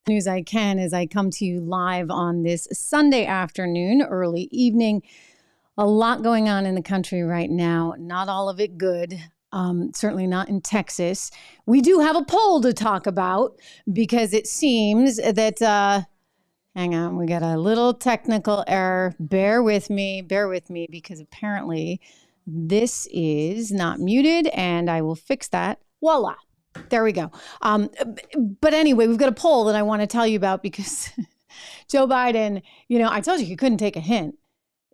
News I can as I come to you live on this Sunday afternoon, early evening. A lot going on in the country right now. Not all of it good. Certainly not in Texas. We do have a poll to talk about because it seems that, hang on, we got a little technical error. Bear with me because apparently this is not muted and I will fix that. Voila. There we go. But anyway, we've got a poll that I want to tell you about because Joe Biden, I told you he couldn't take a hint.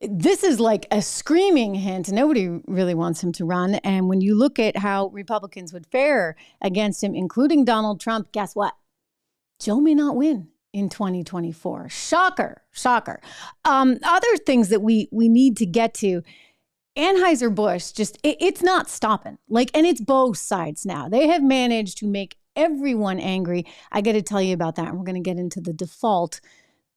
This is like a screaming hint. Nobody really wants him to run. And when you look at how Republicans would fare against him, including Donald Trump, guess what? Joe may not win in 2024. Shocker. Other things that we need to get to. Anheuser Busch, it's not stopping. And it's both sides now. They have managed to make everyone angry. I got to tell you about that. And we're going to get into the default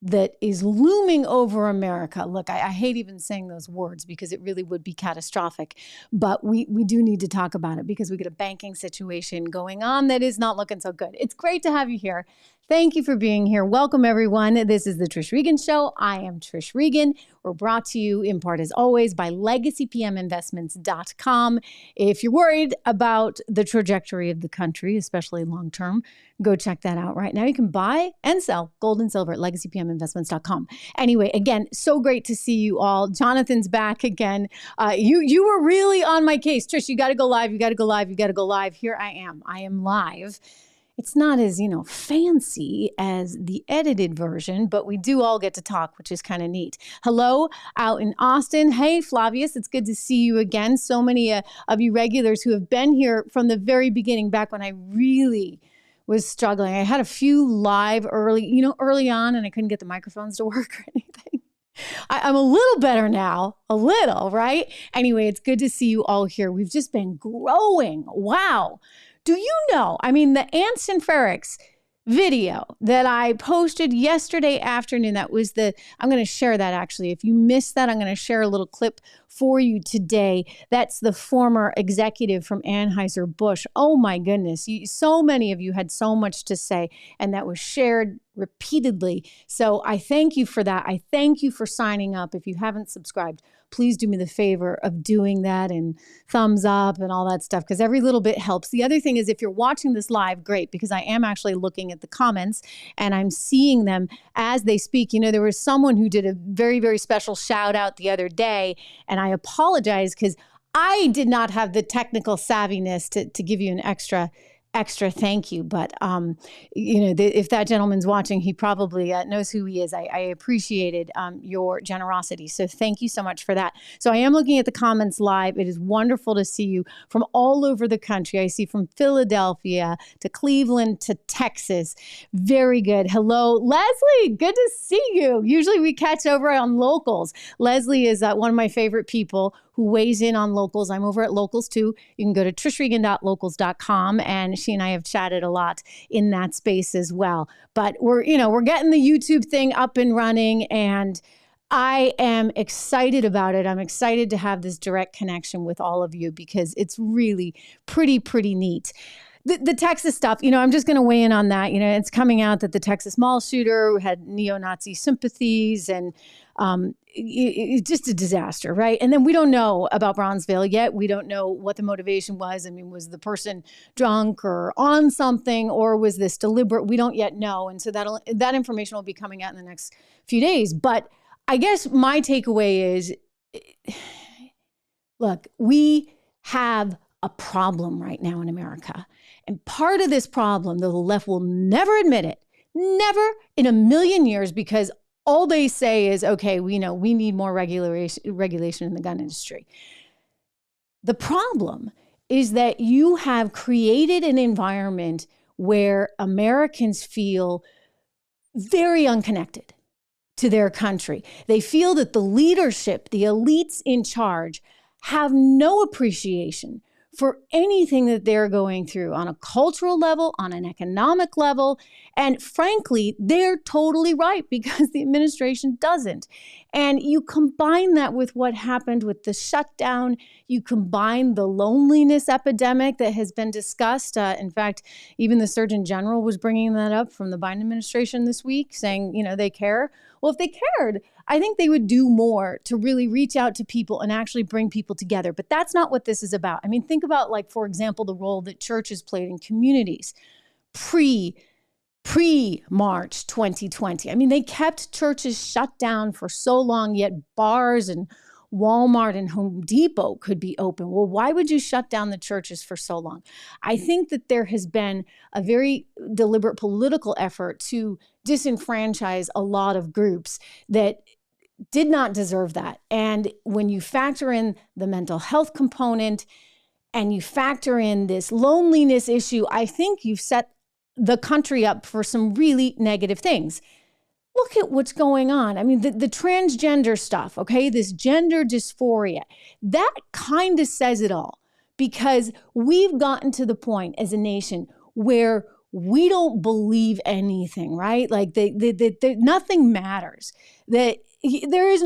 that is looming over America. Look, I hate even saying those words because it really would be catastrophic. But we do need to talk about it because we got a banking situation going on that is not looking so good. It's great to have you here. Thank you for being here. Welcome, everyone. This is the Trish Regan Show. I am Trish Regan. We're brought to you in part, as always, by LegacyPMInvestments.com. If you're worried about the trajectory of the country, especially long-term, go check that out right now. You can buy and sell gold and silver at LegacyPMInvestments.com. Anyway, again, so great to see you all. Jonathan's back again. You were really on my case. Trish, you got to go live. Here I am. I am live. It's not as, fancy as the edited version, but we do all get to talk, which is kind of neat. Hello out in Austin. Hey, Flavius, it's good to see you again. So many of you regulars who have been here from the very beginning, back when I really was struggling. I had a few live early on, and I couldn't get the microphones to work or anything. I'm a little better now, right? Anyway, it's good to see you all here. We've just been growing. Wow. Do you know, the Ants and Ferrex video that I posted yesterday afternoon, I'm going to share that actually. If you missed that, I'm going to share a little clip for you today. That's the former executive from Anheuser Busch. Oh my goodness. So many of you had so much to say, and that was shared repeatedly. So I thank you for that. I thank you for signing up. If you haven't subscribed, please do me the favor of doing that and thumbs up and all that stuff, because every little bit helps. The other thing is, if you're watching this live, great, because I am actually looking at the comments and I'm seeing them as they speak. There was someone who did a very, very special shout out the other day, and I apologize because I did not have the technical savviness to give you an extra thank you. But, if that gentleman's watching, he probably knows who he is. I appreciated your generosity. So thank you so much for that. So I am looking at the comments live. It is wonderful to see you from all over the country. I see from Philadelphia to Cleveland to Texas. Very good. Hello, Leslie. Good to see you. Usually we catch over on Locals. Leslie is one of my favorite people who weighs in on Locals. I'm over at Locals too. You can go to trishregan.locals.com, and she and I have chatted a lot in that space as well. But we're getting the YouTube thing up and running, and I am excited about it. I'm excited to have this direct connection with all of you because it's really pretty neat. The Texas stuff, I'm just going to weigh in on that. It's coming out that the Texas mall shooter had neo-Nazi sympathies, and it's just a disaster, right? And then we don't know about Bronzeville yet. We don't know what the motivation was. Was the person drunk or on something, or was this deliberate? We don't yet know. And so that information will be coming out in the next few days. But I guess my takeaway is, look, we have a problem right now in America. And part of this problem, though the left will never admit it, never in a million years, because all they say is, okay, we need more regulation in the gun industry. The problem is that you have created an environment where Americans feel very unconnected to their country. They feel that the leadership, the elites in charge, have no appreciation for anything that they're going through on a cultural level, on an economic level. And frankly, they're totally right because the administration doesn't. And you combine that with what happened with the shutdown, you combine the loneliness epidemic that has been discussed. In fact, even the Surgeon General was bringing that up from the Biden administration this week, saying, they care. Well, if they cared, I think they would do more to really reach out to people and actually bring people together. But that's not what this is about. I mean, think about, like, for example, the role that churches played in communities pre-March 2020. I mean, they kept churches shut down for so long, yet bars and Walmart and Home Depot could be open. Well, why would you shut down the churches for so long? I think that there has been a very deliberate political effort to disenfranchise a lot of groups that did not deserve that. And when you factor in the mental health component and you factor in this loneliness issue, I think you've set the country up for some really negative things. Look at what's going on. I mean, the transgender stuff, okay, this gender dysphoria, that kind of says it all, because we've gotten to the point as a nation where we don't believe anything, right? Like nothing matters. That there's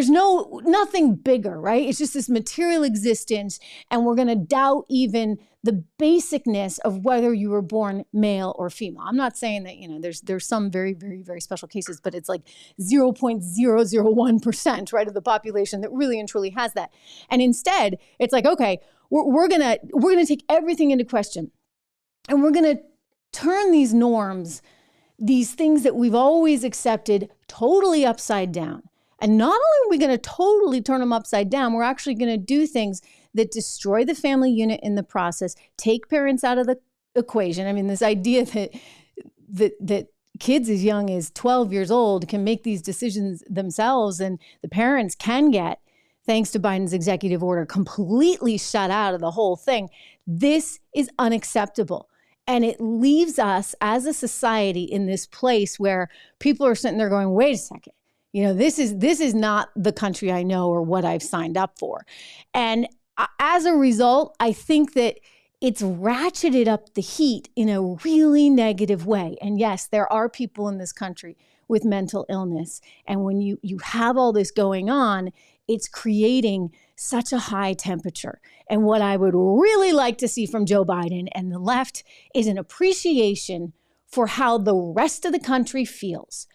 nothing bigger, right? It's just this material existence, and we're going to doubt even the basicness of whether you were born male or female. I'm not saying that, there's some very, very, very special cases, but it's like 0.001%, right, of the population that really and truly has that. And instead, it's like, okay, we're gonna take everything into question, and we're gonna turn these norms, these things that we've always accepted, totally upside down. And not only are we going to totally turn them upside down, we're actually going to do things that destroy the family unit in the process, take parents out of the equation. I mean, this idea that kids as young as 12 years old can make these decisions themselves, and the parents can get, thanks to Biden's executive order, completely shut out of the whole thing. This is unacceptable. And it leaves us as a society in this place where people are sitting there going, wait a second. This is not the country I know or what I've signed up for. And as a result, I think that it's ratcheted up the heat in a really negative way. And yes, there are people in this country with mental illness. And when you have all this going on, it's creating such a high temperature. And what I would really like to see from Joe Biden and the left is an appreciation for how the rest of the country feels.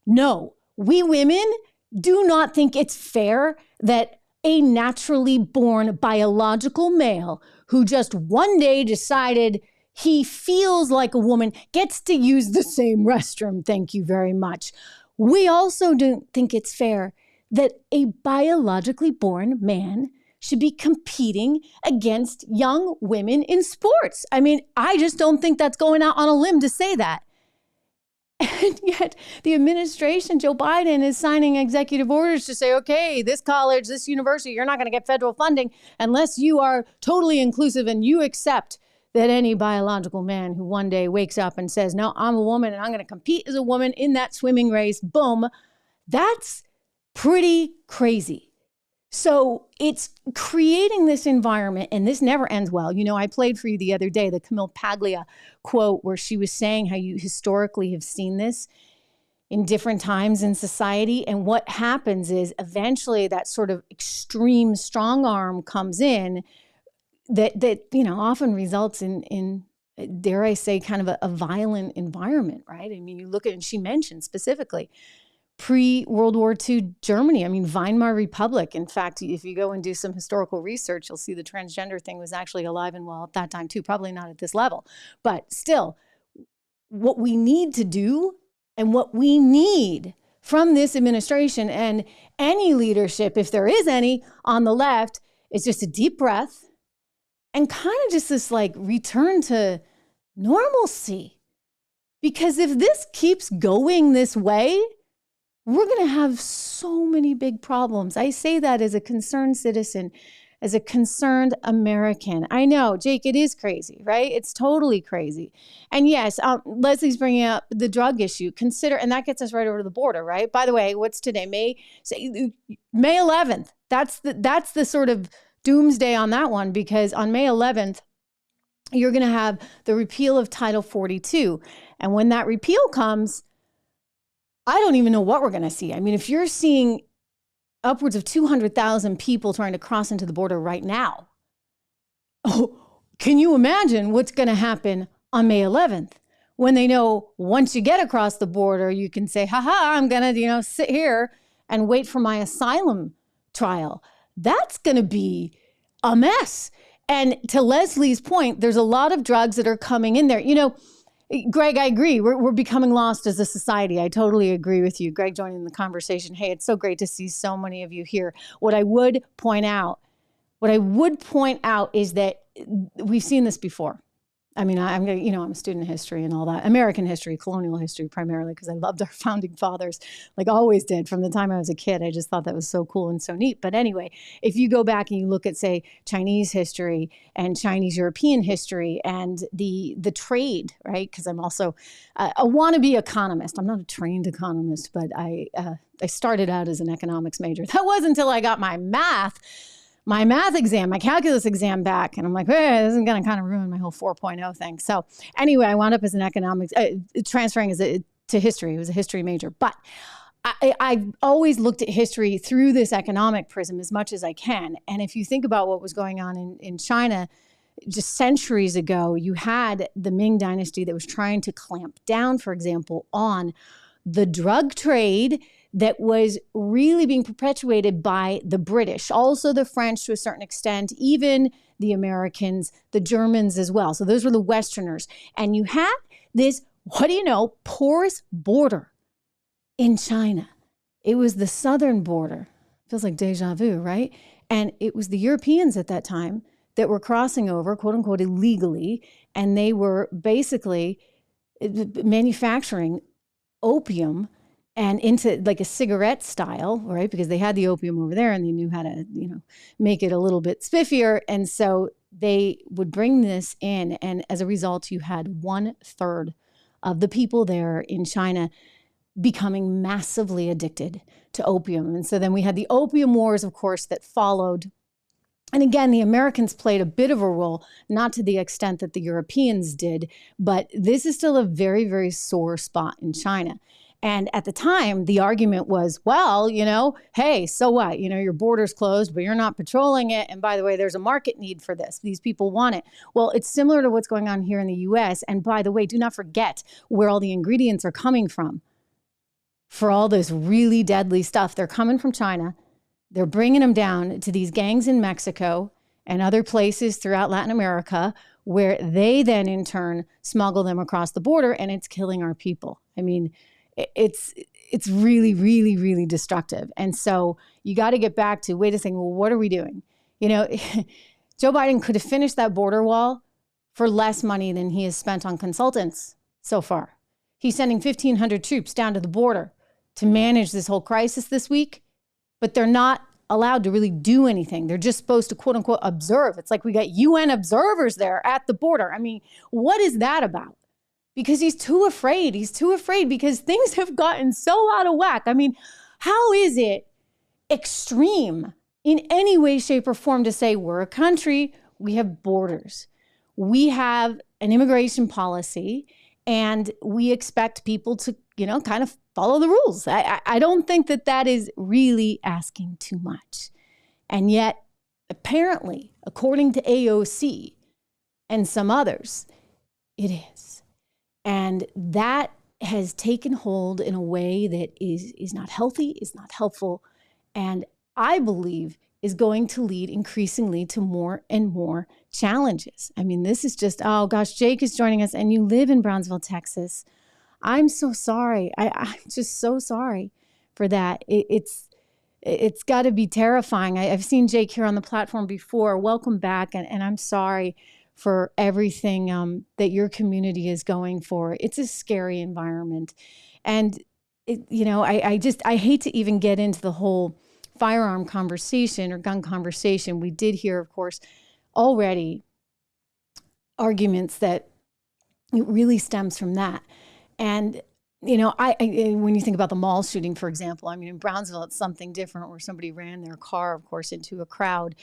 No. We women do not think it's fair that a naturally born biological male who just one day decided he feels like a woman gets to use the same restroom. Thank you very much. We also don't think it's fair that a biologically born man should be competing against young women in sports. I mean, I just don't think that's going out on a limb to say that. And yet the administration, Joe Biden, is signing executive orders to say, okay, this college, this university, you're not going to get federal funding unless you are totally inclusive and you accept that any biological man who one day wakes up and says, no, I'm a woman and I'm going to compete as a woman in that swimming race, boom, that's pretty crazy. So it's creating this environment, and this never ends well. I played for you the other day the Camille Paglia quote where she was saying how you historically have seen this in different times in society. And what happens is eventually that sort of extreme strong arm comes in that often results in dare I say, kind of a violent environment, right? I mean, you look at, and she mentioned specifically, pre-World War II Germany. I mean, Weimar Republic. In fact, if you go and do some historical research, you'll see the transgender thing was actually alive and well at that time too. Probably not at this level, but still, what we need to do and what we need from this administration and any leadership, if there is any on the left, is just a deep breath and kind of just this like return to normalcy. Because if this keeps going this way, we're going to have so many big problems. I say that as a concerned citizen, as a concerned American. I know, Jake, it is crazy, right? It's totally crazy. And yes, Leslie's bringing up the drug issue. Consider, and that gets us right over to the border, right? By the way, what's today? May 11th. That's the sort of doomsday on that one, because on May 11th, you're going to have the repeal of Title 42. And when that repeal comes, I don't even know what we're going to see. I mean, if you're seeing upwards of 200,000 people trying to cross into the border right now, can you imagine what's going to happen on May 11th when they know once you get across the border, you can say, I'm going to, sit here and wait for my asylum trial? That's going to be a mess. And to Leslie's point, there's a lot of drugs that are coming in there. Greg, I agree. We're becoming lost as a society. I totally agree with you. Greg joining the conversation. Hey, it's so great to see so many of you here. What I would point out is that we've seen this before. I mean, I'm a student of history and all that. American history, colonial history primarily, because I loved our founding fathers, like always did from the time I was a kid. I just thought that was so cool and so neat. But anyway, if you go back and you look at, say, Chinese history and Chinese European history and the trade, right? Because I'm also a wannabe economist. I'm not a trained economist, but I started out as an economics major. That wasn't until I got my math exam, my calculus exam back. And I'm like, hey, this is going to kind of ruin my whole 4.0 thing. So anyway, I wound up as an economics, transferring to history. It was a history major. But I've always looked at history through this economic prism as much as I can. And if you think about what was going on in China just centuries ago, you had the Ming Dynasty that was trying to clamp down, for example, on the drug trade that was really being perpetuated by the British, also the French to a certain extent, even the Americans, the Germans as well. So those were the Westerners. And you had this, porous border in China. It was the southern border. Feels like deja vu, right? And it was the Europeans at that time that were crossing over, quote unquote, illegally. And they were basically manufacturing opium and into like a cigarette style, right? Because they had the opium over there and they knew how to, make it a little bit spiffier. And so they would bring this in. And as a result, you had 1/3 of the people there in China becoming massively addicted to opium. And so then we had the opium wars, of course, that followed. And again, the Americans played a bit of a role, not to the extent that the Europeans did, but this is still a very, very sore spot in China. And at the time, the argument was, well, hey, so what? Your border's closed, but you're not patrolling it. And by the way, there's a market need for this. These people want it. Well, it's similar to what's going on here in the US. And by the way, do not forget where all the ingredients are coming from for all this really deadly stuff. They're coming from China. They're bringing them down to these gangs in Mexico and other places throughout Latin America, where they then in turn smuggle them across the border, and it's killing our people. I mean, it's really, really, really destructive. And so you got to get back to, wait a second, well, what are we doing? Joe Biden could have finished that border wall for less money than he has spent on consultants so far. He's sending 1,500 troops down to the border to manage this whole crisis this week, but they're not allowed to really do anything. They're just supposed to, quote unquote, observe. It's like we got UN observers there at the border. I mean, what is that about? Because he's too afraid. He's too afraid because things have gotten so out of whack. I mean, how is it extreme in any way, shape, or form to say we're a country, we have borders, we have an immigration policy, and we expect people to, kind of follow the rules? I don't think that is really asking too much. And yet, apparently, according to AOC and some others, it is. And that has taken hold in a way that is not healthy, is not helpful, and I believe is going to lead increasingly to more and more challenges. I mean, this is just, oh gosh, Jake is joining us and you live in Brownsville, Texas. I'm so sorry. I'm just so sorry for that. It's got to be terrifying. I've seen Jake here on the platform before. Welcome back. And I'm sorry for everything that your community is going for. It's a scary environment. And, I hate to even get into the whole firearm conversation or gun conversation. We did hear, of course, already arguments that it really stems from that. And, when you think about the mall shooting, for example, I mean, in Brownsville, it's something different where somebody ran their car, of course, into a crowd.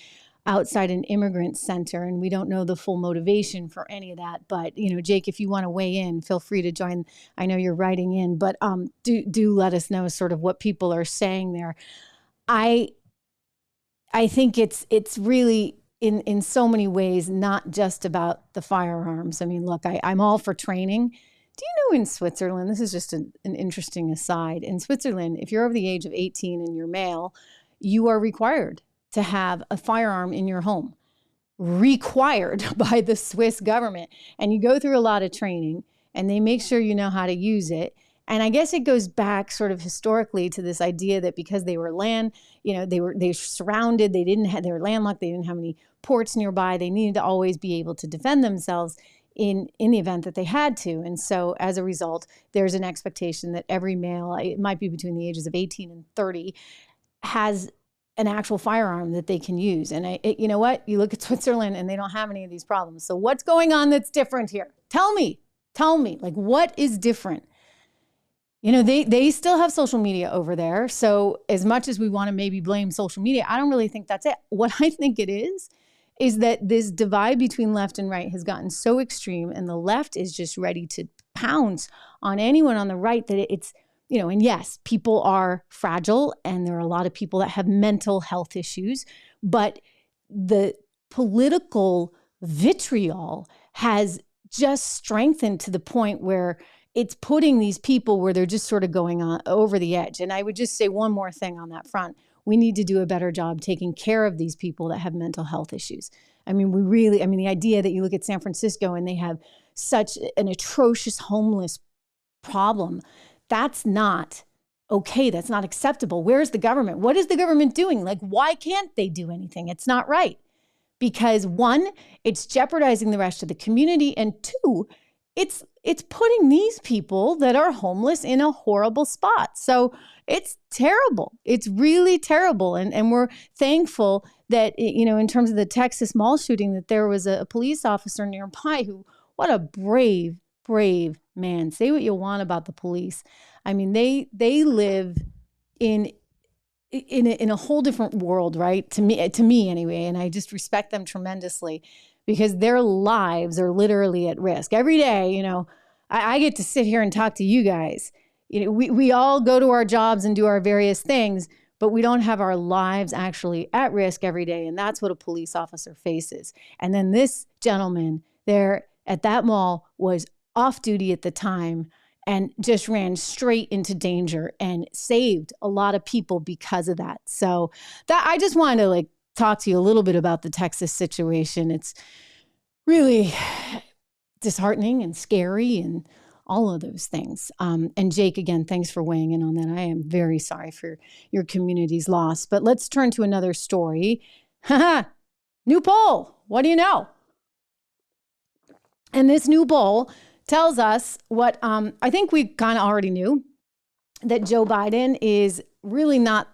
outside an immigrant center, and we don't know the full motivation for any of that. But, Jake, if you want to weigh in, feel free to join. I know you're writing in, but do let us know sort of what people are saying there. I think it's really in so many ways, not just about the firearms. I mean, look, I'm all for training. Do you know in Switzerland, this is just an interesting aside, in Switzerland, if you're over the age of 18 and you're male, you are required to have a firearm in your home, required by the Swiss government. And you go through a lot of training and they make sure you know how to use it. And I guess it goes back sort of historically to this idea that because they were they were surrounded, they were landlocked, they didn't have any ports nearby, they needed to always be able to defend themselves in the event that they had to. And so as a result, there's an expectation that every male, it might be between the ages of 18 and 30, has an actual firearm that they can use. And you know what? You look at Switzerland and they don't have any of these problems. So what's going on that's different here? Tell me, like what is different? They still have social media over there. So as much as we want to maybe blame social media, I don't really think that's it. What I think it is that this divide between left and right has gotten so extreme, and the left is just ready to pounce on anyone on the right that it's, and yes, people are fragile and there are a lot of people that have mental health issues, but the political vitriol has just strengthened to the point where it's putting these people where they're just sort of going on over the edge. And I would just say one more thing on that front. We need to do a better job taking care of these people that have mental health issues. I mean, the idea that you look at San Francisco and they have such an atrocious homeless problem, that's not okay. That's not acceptable. Where's the government? What is the government doing? Like, why can't they do anything? It's not right. Because one, it's jeopardizing the rest of the community. And two, it's putting these people that are homeless in a horrible spot. So it's terrible. It's really terrible. And we're thankful that, in terms of the Texas mall shooting, that there was a police officer nearby who, what a brave man. Say what you want about the police. I mean, they live in a whole different world, right? To me anyway. And I just respect them tremendously because their lives are literally at risk. Every day, I get to sit here and talk to you guys. We all go to our jobs and do our various things, but we don't have our lives actually at risk every day. And that's what a police officer faces. And then this gentleman there at that mall was off duty at the time and just ran straight into danger and saved a lot of people because of that. So that I just wanted to talk to you a little bit about the Texas situation. It's really disheartening and scary and all of those things. And Jake, again, thanks for weighing in on that. I am very sorry for your community's loss. But let's turn to another story. New poll. What do you know? And this new poll tells us what I think we kind of already knew, that Joe Biden is really not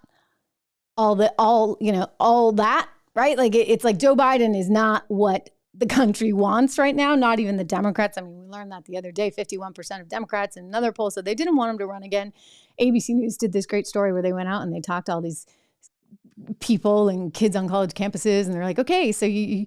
all that, right? Like it's like Joe Biden is not what the country wants right now, not even the Democrats. I mean, we learned that the other day, 51% of Democrats in another poll said they didn't want him to run again. ABC News did this great story where they went out and they talked to all these people and kids on college campuses. And they're like, okay, so you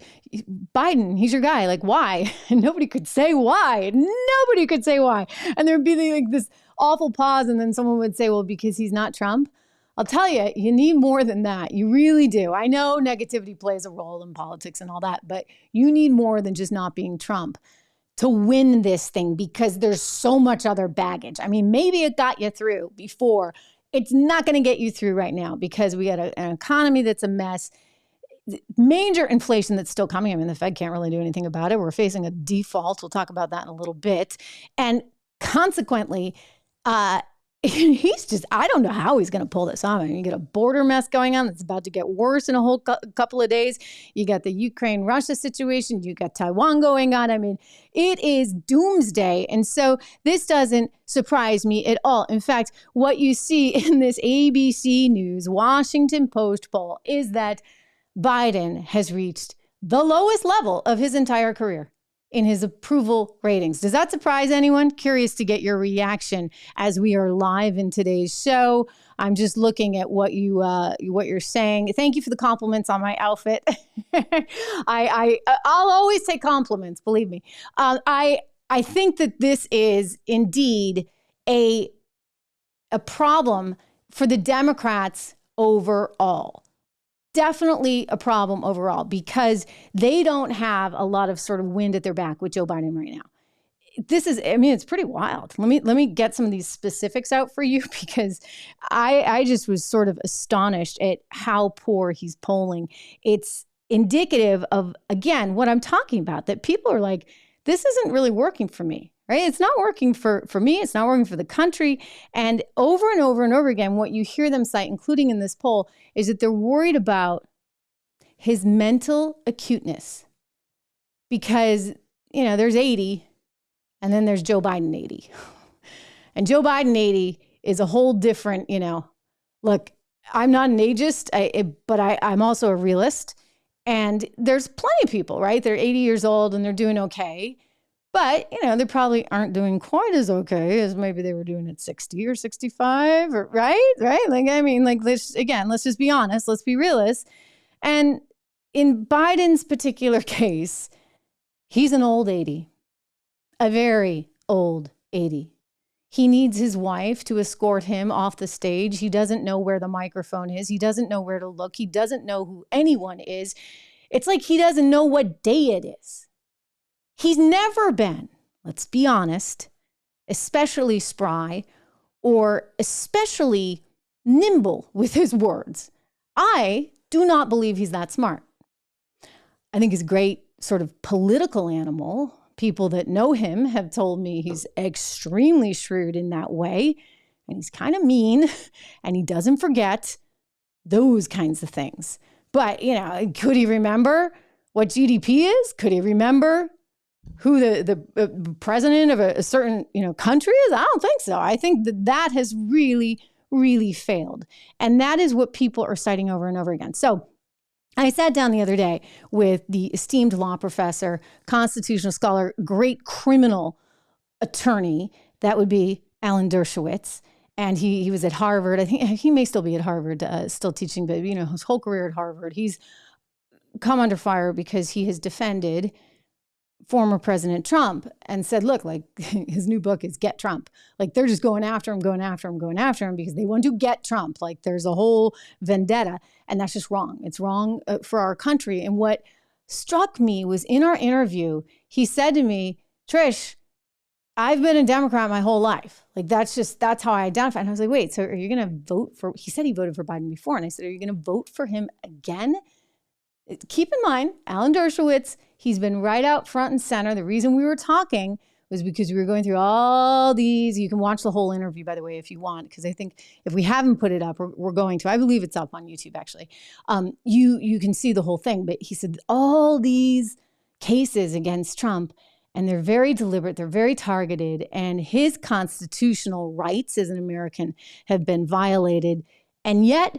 Biden, he's your guy. Like, why? And nobody could say why. Nobody could say why. And there'd be like this awful pause. And then someone would say, well, because he's not Trump. I'll tell you, you need more than that. You really do. I know negativity plays a role in politics and all that, but you need more than just not being Trump to win this thing because there's so much other baggage. I mean, maybe it got you through before. It's not going to get you through right now because we got an economy that's a mess. Major inflation that's still coming. I mean, the Fed can't really do anything about it. We're facing a default. We'll talk about that in a little bit. And consequently, he's just, I don't know how he's going to pull this off. I mean, you get a border mess going on that's about to get worse in a whole couple of days. You got the Ukraine-Russia situation. You got Taiwan going on. I mean, it is doomsday. And so this doesn't surprise me at all. In fact, what you see in this ABC News Washington Post poll is that Biden has reached the lowest level of his entire career. in his approval ratings. Does that surprise anyone? Curious to get your reaction as we are live in today's show. I'm just looking at what you're saying. Thank you for the compliments on my outfit. I'll always take compliments, believe me. I think that this is indeed a problem for the Democrats overall. Definitely a problem overall because they don't have a lot of sort of wind at their back with Joe Biden right now. It's pretty wild. Let me get some of these specifics out for you because I just was sort of astonished at how poor he's polling. It's indicative of, again, what I'm talking about, that people are like, this isn't really working for me, right? It's not working for me. It's not working for the country. And over and over and over again, what you hear them cite, including in this poll, is that they're worried about his mental acuteness because, there's 80 and then there's Joe Biden 80. And Joe Biden 80 is a whole different, look, I'm not an ageist, but I'm also a realist. And there's plenty of people, right? They're 80 years old and they're doing okay. But, they probably aren't doing quite as okay as maybe they were doing at 60 or 65, right? Let's just be honest. Let's be realists. And in Biden's particular case, he's an old 80, a very old 80. He needs his wife to escort him off the stage. He doesn't know where the microphone is. He doesn't know where to look. He doesn't know who anyone is. It's like he doesn't know what day it is. He's never been, let's be honest, especially spry or especially nimble with his words. I do not believe he's that smart. I think he's a great sort of political animal. People that know him have told me he's extremely shrewd in that way. And he's kind of mean and he doesn't forget those kinds of things. But, could he remember what GDP is? Could he remember who the president of a certain, country is? I don't think so. I think that has really, really failed. And that is what people are citing over and over again. So I sat down the other day with the esteemed law professor, constitutional scholar, great criminal attorney, that would be Alan Dershowitz. And he was at Harvard. I think he may still be at Harvard, still teaching, but his whole career at Harvard. He's come under fire because he has defended former President Trump and said, look, his new book is Get Trump. They're just going after him because they want to get Trump. There's a whole vendetta, and that's just wrong. It's wrong for our country. And what struck me was in our interview, he said to me, Trish, I've been a Democrat my whole life. That's how I identify. And I was like, wait, so are you going to vote for, he said he voted for Biden before. And I said, are you going to vote for him again? Keep in mind, Alan Dershowitz, he's been right out front and center. The reason we were talking was because we were going through all these. You can watch the whole interview, by the way, if you want, because I think if we haven't put it up, we're going to. I believe it's up on YouTube, actually. You can see the whole thing. But he said all these cases against Trump, and they're very deliberate, they're very targeted, and his constitutional rights as an American have been violated. And yet,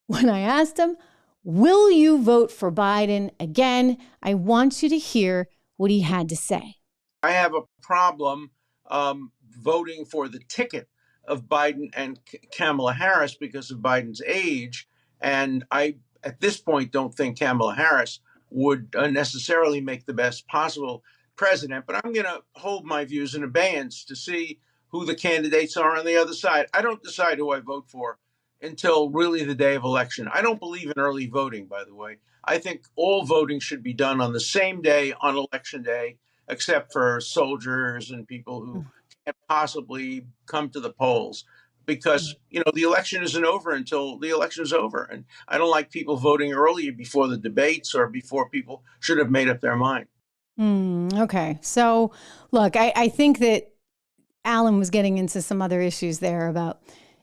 when I asked him, will you vote for Biden again? I want you to hear what he had to say. I have a problem voting for the ticket of Biden and Kamala Harris because of Biden's age. And I, at this point, don't think Kamala Harris would necessarily make the best possible president. But I'm going to hold my views in abeyance to see who the candidates are on the other side. I don't decide who I vote for until really the day of election. I don't believe in early voting, by the way. I think all voting should be done on the same day, on election day, except for soldiers and people who can't possibly come to the polls because, the election isn't over until the election is over. And I don't like people voting early before the debates or before people should have made up their mind. Okay. So, look, I think that Alan was getting into some other issues there about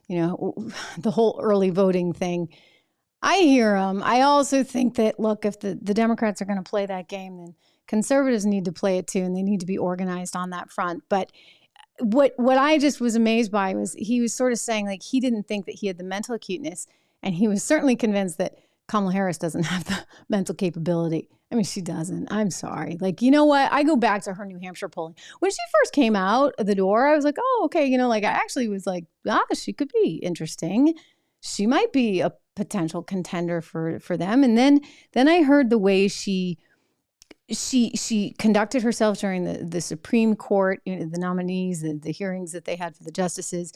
the whole early voting thing. I hear him. I also think that, look, if the Democrats are going to play that game, then conservatives need to play it too, and they need to be organized on that front. But what I just was amazed by was he was sort of saying he didn't think that he had the mental acuteness, and he was certainly convinced that Kamala Harris doesn't have the mental capability. I mean, she doesn't. I'm sorry. Like, you know what? I go back to her New Hampshire polling. When she first came out the door, I was like, oh, okay. You know, like I actually was like, she could be interesting. She might be a potential contender for them. And then I heard the way she conducted herself during the Supreme Court, you know, the nominees, the hearings that they had for the justices.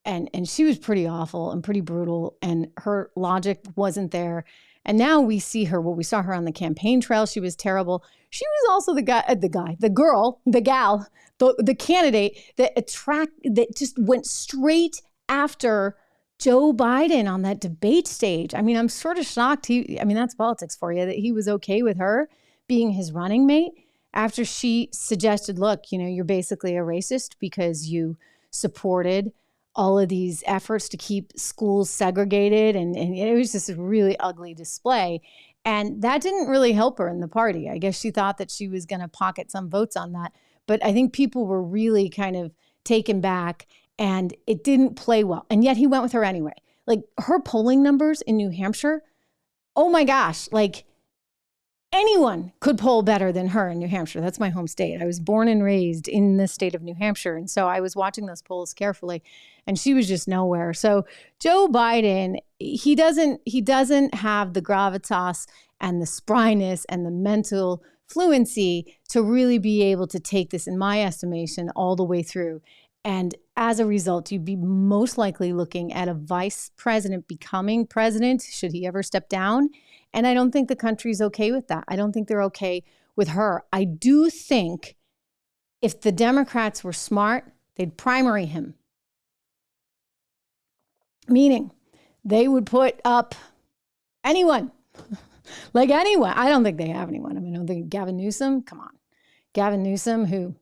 And she was pretty awful and pretty brutal, and her logic wasn't there. And now we see her, we saw her on the campaign trail. She was terrible. She was also the gal, the candidate that just went straight after Joe Biden on that debate stage. I mean, I'm sort of shocked. That's politics for you, that he was okay with her being his running mate after she suggested, look, you know, you're basically a racist because you supported all of these efforts to keep schools segregated. And it was just a really ugly display. And that didn't really help her in the party. I guess she thought that she was going to pocket some votes on that. But I think people were really kind of taken back, and it didn't play well. And yet he went with her anyway. Like her polling numbers in New Hampshire, oh my gosh, like anyone could poll better than her in New Hampshire. That's my home state. I was born and raised in the state of New Hampshire. And so I was watching those polls carefully, and she was just nowhere. So Joe Biden, he doesn't have the gravitas and the spryness and the mental fluency to really be able to take this, in my estimation, all the way through. And as a result, you'd be most likely looking at a vice president becoming president, should he ever step down. And I don't think the country's okay with that. I don't think they're okay with her. I do think if the Democrats were smart, they'd primary him. Meaning they would put up anyone, like anyone. I don't think they have anyone. I mean, I don't think Gavin Newsom, come on. Gavin Newsom, who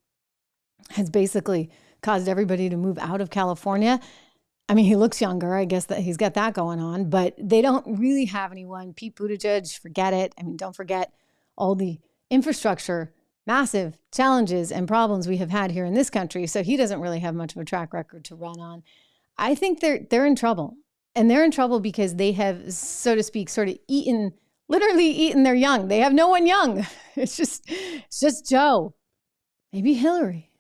has basically caused everybody to move out of California. I mean, he looks younger. I guess that he's got that going on, but they don't really have anyone. Pete Buttigieg, forget it. I mean, don't forget all the infrastructure, massive challenges and problems we have had here in this country. So he doesn't really have much of a track record to run on. I think they're in trouble, and they're in trouble because they have, so to speak, sort of literally eaten their young. They have no one young. It's just Joe. Maybe Hillary.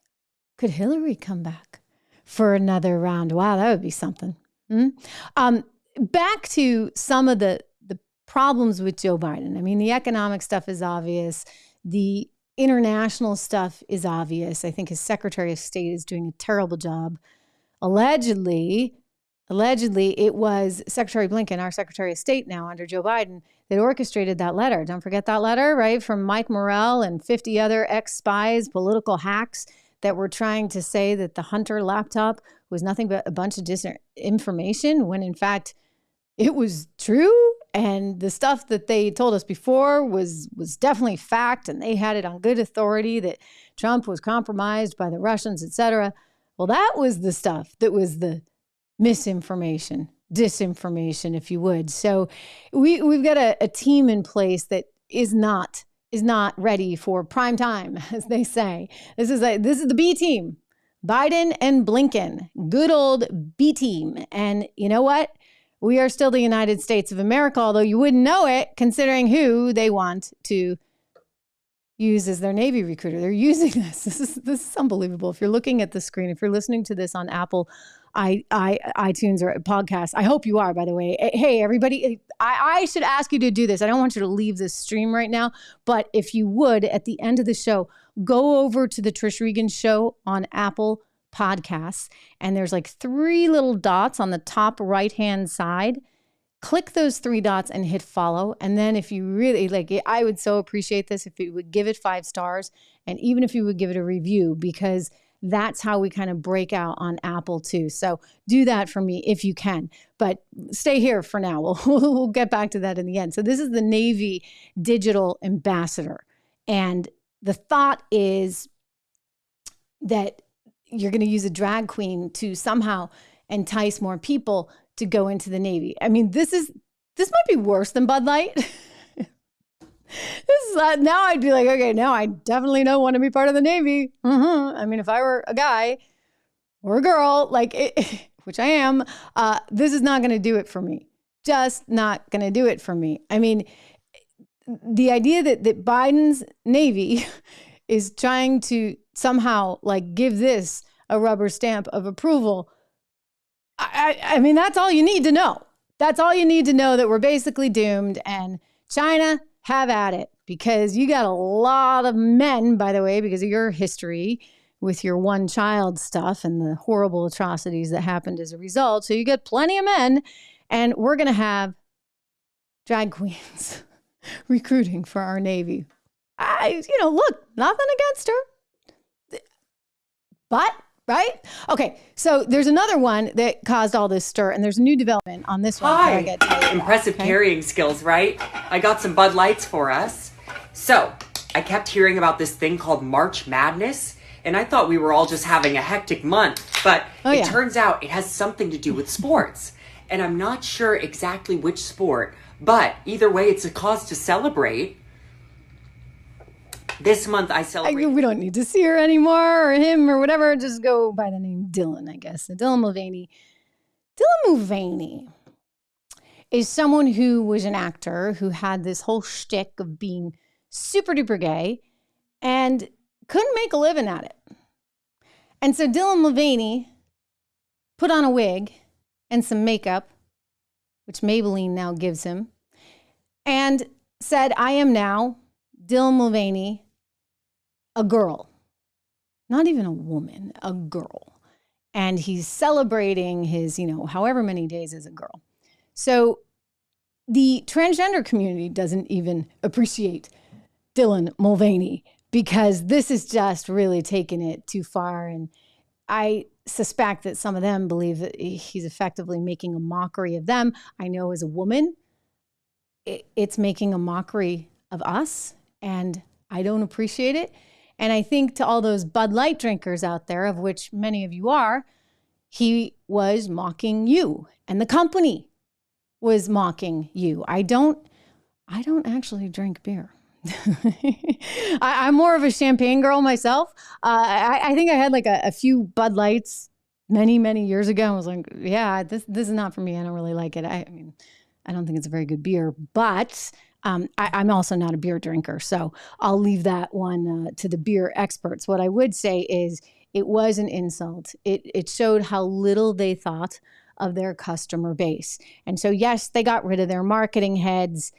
Could Hillary come back for another round? Wow, that would be something. Back to some of the problems with Joe Biden. I mean, the economic stuff is obvious. The international stuff is obvious. I think his Secretary of State is doing a terrible job. Allegedly, it was Secretary Blinken, our Secretary of State now under Joe Biden, that orchestrated that letter. Don't forget that letter, right? From Mike Morell and 50 other ex-spies, political hacks that were trying to say that the Hunter laptop was nothing but a bunch of disinformation, when in fact it was true. And the stuff that they told us before was definitely fact, and they had it on good authority that Trump was compromised by the Russians, et cetera. Well, that was the stuff that was the misinformation, disinformation, if you would. So we've got a team in place that is not ready for prime time, as they say. This is the B team, Biden and Blinken, good old B team. And you know what? We are still the United States of America, although you wouldn't know it, considering who they want to use as their Navy recruiter. They're using this. This is unbelievable. If you're looking at the screen, if you're listening to this on Apple, iTunes or podcasts, I hope you are, by the way. Hey, everybody, I should ask you to do this. I don't want you to leave this stream right now, but if you would, at the end of the show, go over to the Trish Regan Show on Apple Podcasts, and there's like 3 little dots on the top right-hand side. Click those 3 dots and hit follow. And then if you really like it, I would so appreciate this if you would give it 5 stars, and even if you would give it a review, because that's how we kind of break out on Apple too. So do that for me if you can, but stay here for now. We'll get back to that in the end. So this is the Navy digital ambassador. And the thought is that you're going to use a drag queen to somehow entice more people to go into the Navy. I mean, this might be worse than Bud Light. Now I'd be like, okay, no, I definitely don't want to be part of the Navy. I mean, if I were a guy or a girl, which I am, this is not going to do it for me. just not going to do it for me. I mean, the idea that Biden's Navy is trying to somehow like give this a rubber stamp of approval. I mean, that's all you need to know. That's all you need to know, that we're basically doomed. And China, have at it, because you got a lot of men, by the way, because of your history with your one child stuff and the horrible atrocities that happened as a result. So you get plenty of men, and we're going to have drag queens recruiting for our Navy. Look, nothing against her. But, right? Okay, so there's another one that caused all this stir, and there's a new development on this one. Hi. I get to tell you about, Impressive carrying skills, right? I got some Bud Lights for us. So, I kept hearing about this thing called March Madness, and I thought we were all just having a hectic month, but it turns out it has something to do with sports. And I'm not sure exactly which sport, but either way, it's a cause to celebrate. This month I celebrate. We don't need to see her anymore, or him, or whatever. Just go by the name Dylan, I guess. So Dylan Mulvaney. Dylan Mulvaney is someone who was an actor who had this whole shtick of being super duper gay and couldn't make a living at it. And so Dylan Mulvaney put on a wig and some makeup, which Maybelline now gives him, and said, I am now Dylan Mulvaney, a girl. Not even a woman, a girl. And he's celebrating his, however many days as a girl. So the transgender community doesn't even appreciate Dylan Mulvaney, because this is just really taking it too far. And I suspect that some of them believe that he's effectively making a mockery of them. I know as a woman, it's making a mockery of us, and I don't appreciate it. And I think to all those Bud Light drinkers out there, of which many of you are, he was mocking you, and the company was mocking you. I don't actually drink beer. I'm more of a champagne girl myself. I think I had like a few Bud Lights many, many years ago. I was like, yeah, this is not for me. I don't really like it. I mean, I don't think it's a very good beer, but I'm also not a beer drinker. So I'll leave that one to the beer experts. What I would say is it was an insult. It showed how little they thought of their customer base. And so, yes, they got rid of their marketing heads,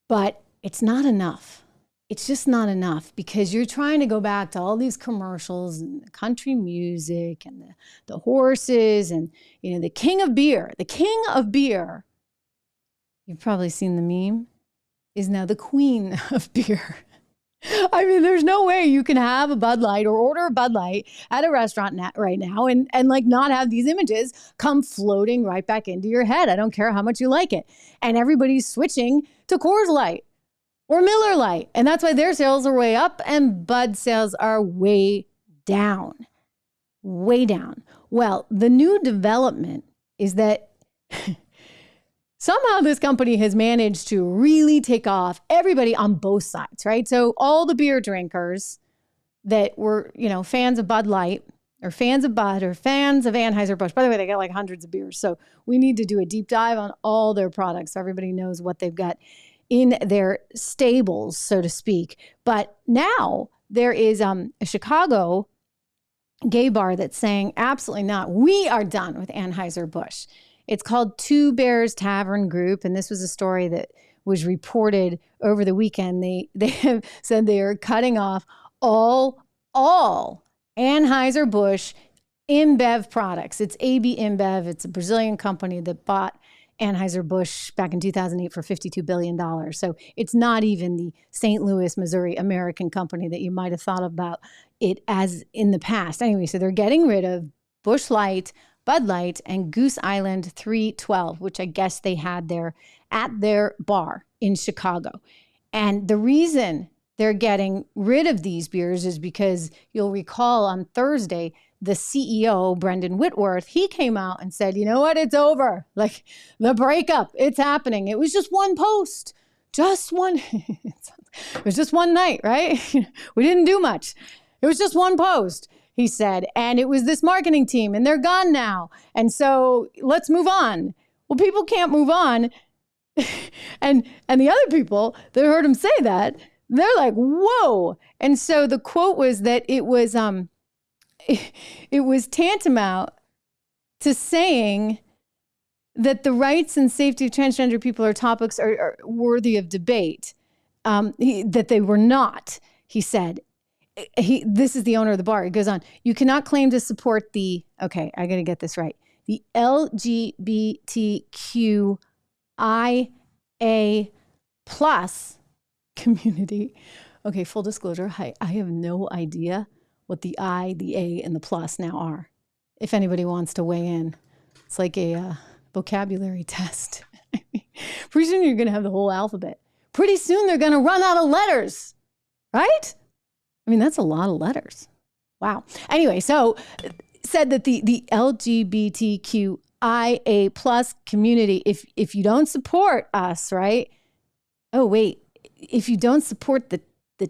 but it's not enough. It's just not enough, because you're trying to go back to all these commercials and the country music and the horses and, the king of beer. The king of beer, you've probably seen the meme, is now the queen of beer. I mean, there's no way you can have a Bud Light or order a Bud Light at a restaurant right now and like not have these images come floating right back into your head. I don't care how much you like it. And everybody's switching to Coors Light or Miller Lite. And that's why their sales are way up and Bud sales are way down. Way down. Well, the new development is that somehow this company has managed to really take off everybody on both sides, right? So all the beer drinkers that were, fans of Bud Light or fans of Bud or fans of Anheuser Busch. By the way, they got like hundreds of beers. So we need to do a deep dive on all their products so everybody knows what they've got in their stables, so to speak. But now there is a Chicago gay bar that's saying, absolutely not. We are done with Anheuser Busch. It's called Two Bears Tavern Group, and this was a story that was reported over the weekend. They have said they are cutting off all Anheuser Busch InBev products. It's AB InBev. It's a Brazilian company that bought Anheuser Busch back in 2008 for $52 billion. So it's not even the St. Louis, Missouri American company that you might have thought about it as in the past. Anyway, so they're getting rid of Busch Light, Bud Light, and Goose Island 312, which I guess they had there at their bar in Chicago. And the reason they're getting rid of these beers is because you'll recall on Thursday, the CEO, Brendan Whitworth, he came out and said, you know what, it's over. Like the breakup, it's happening. It was just one post, just one. It was just one night, right? We didn't do much. It was just one post, he said. And it was this marketing team and they're gone now. And so let's move on. Well, people can't move on. and the other people that heard him say that, they're like, whoa. And so the quote was that it was tantamount to saying that the rights and safety of transgender people are topics are worthy of debate. That they were not, he said. This is the owner of the bar. He goes on, you cannot claim to support the, okay, I got to get this right, the LGBTQIA plus community. Okay, full disclosure, I have no idea what the I, the A, and the plus now are. If anybody wants to weigh in, it's like a vocabulary test. Pretty soon you're going to have the whole alphabet. Pretty soon they're going to run out of letters, right? I mean, that's a lot of letters. Wow. Anyway, so said that the LGBTQIA plus community, if you don't support us, right? Oh, wait, if you don't support the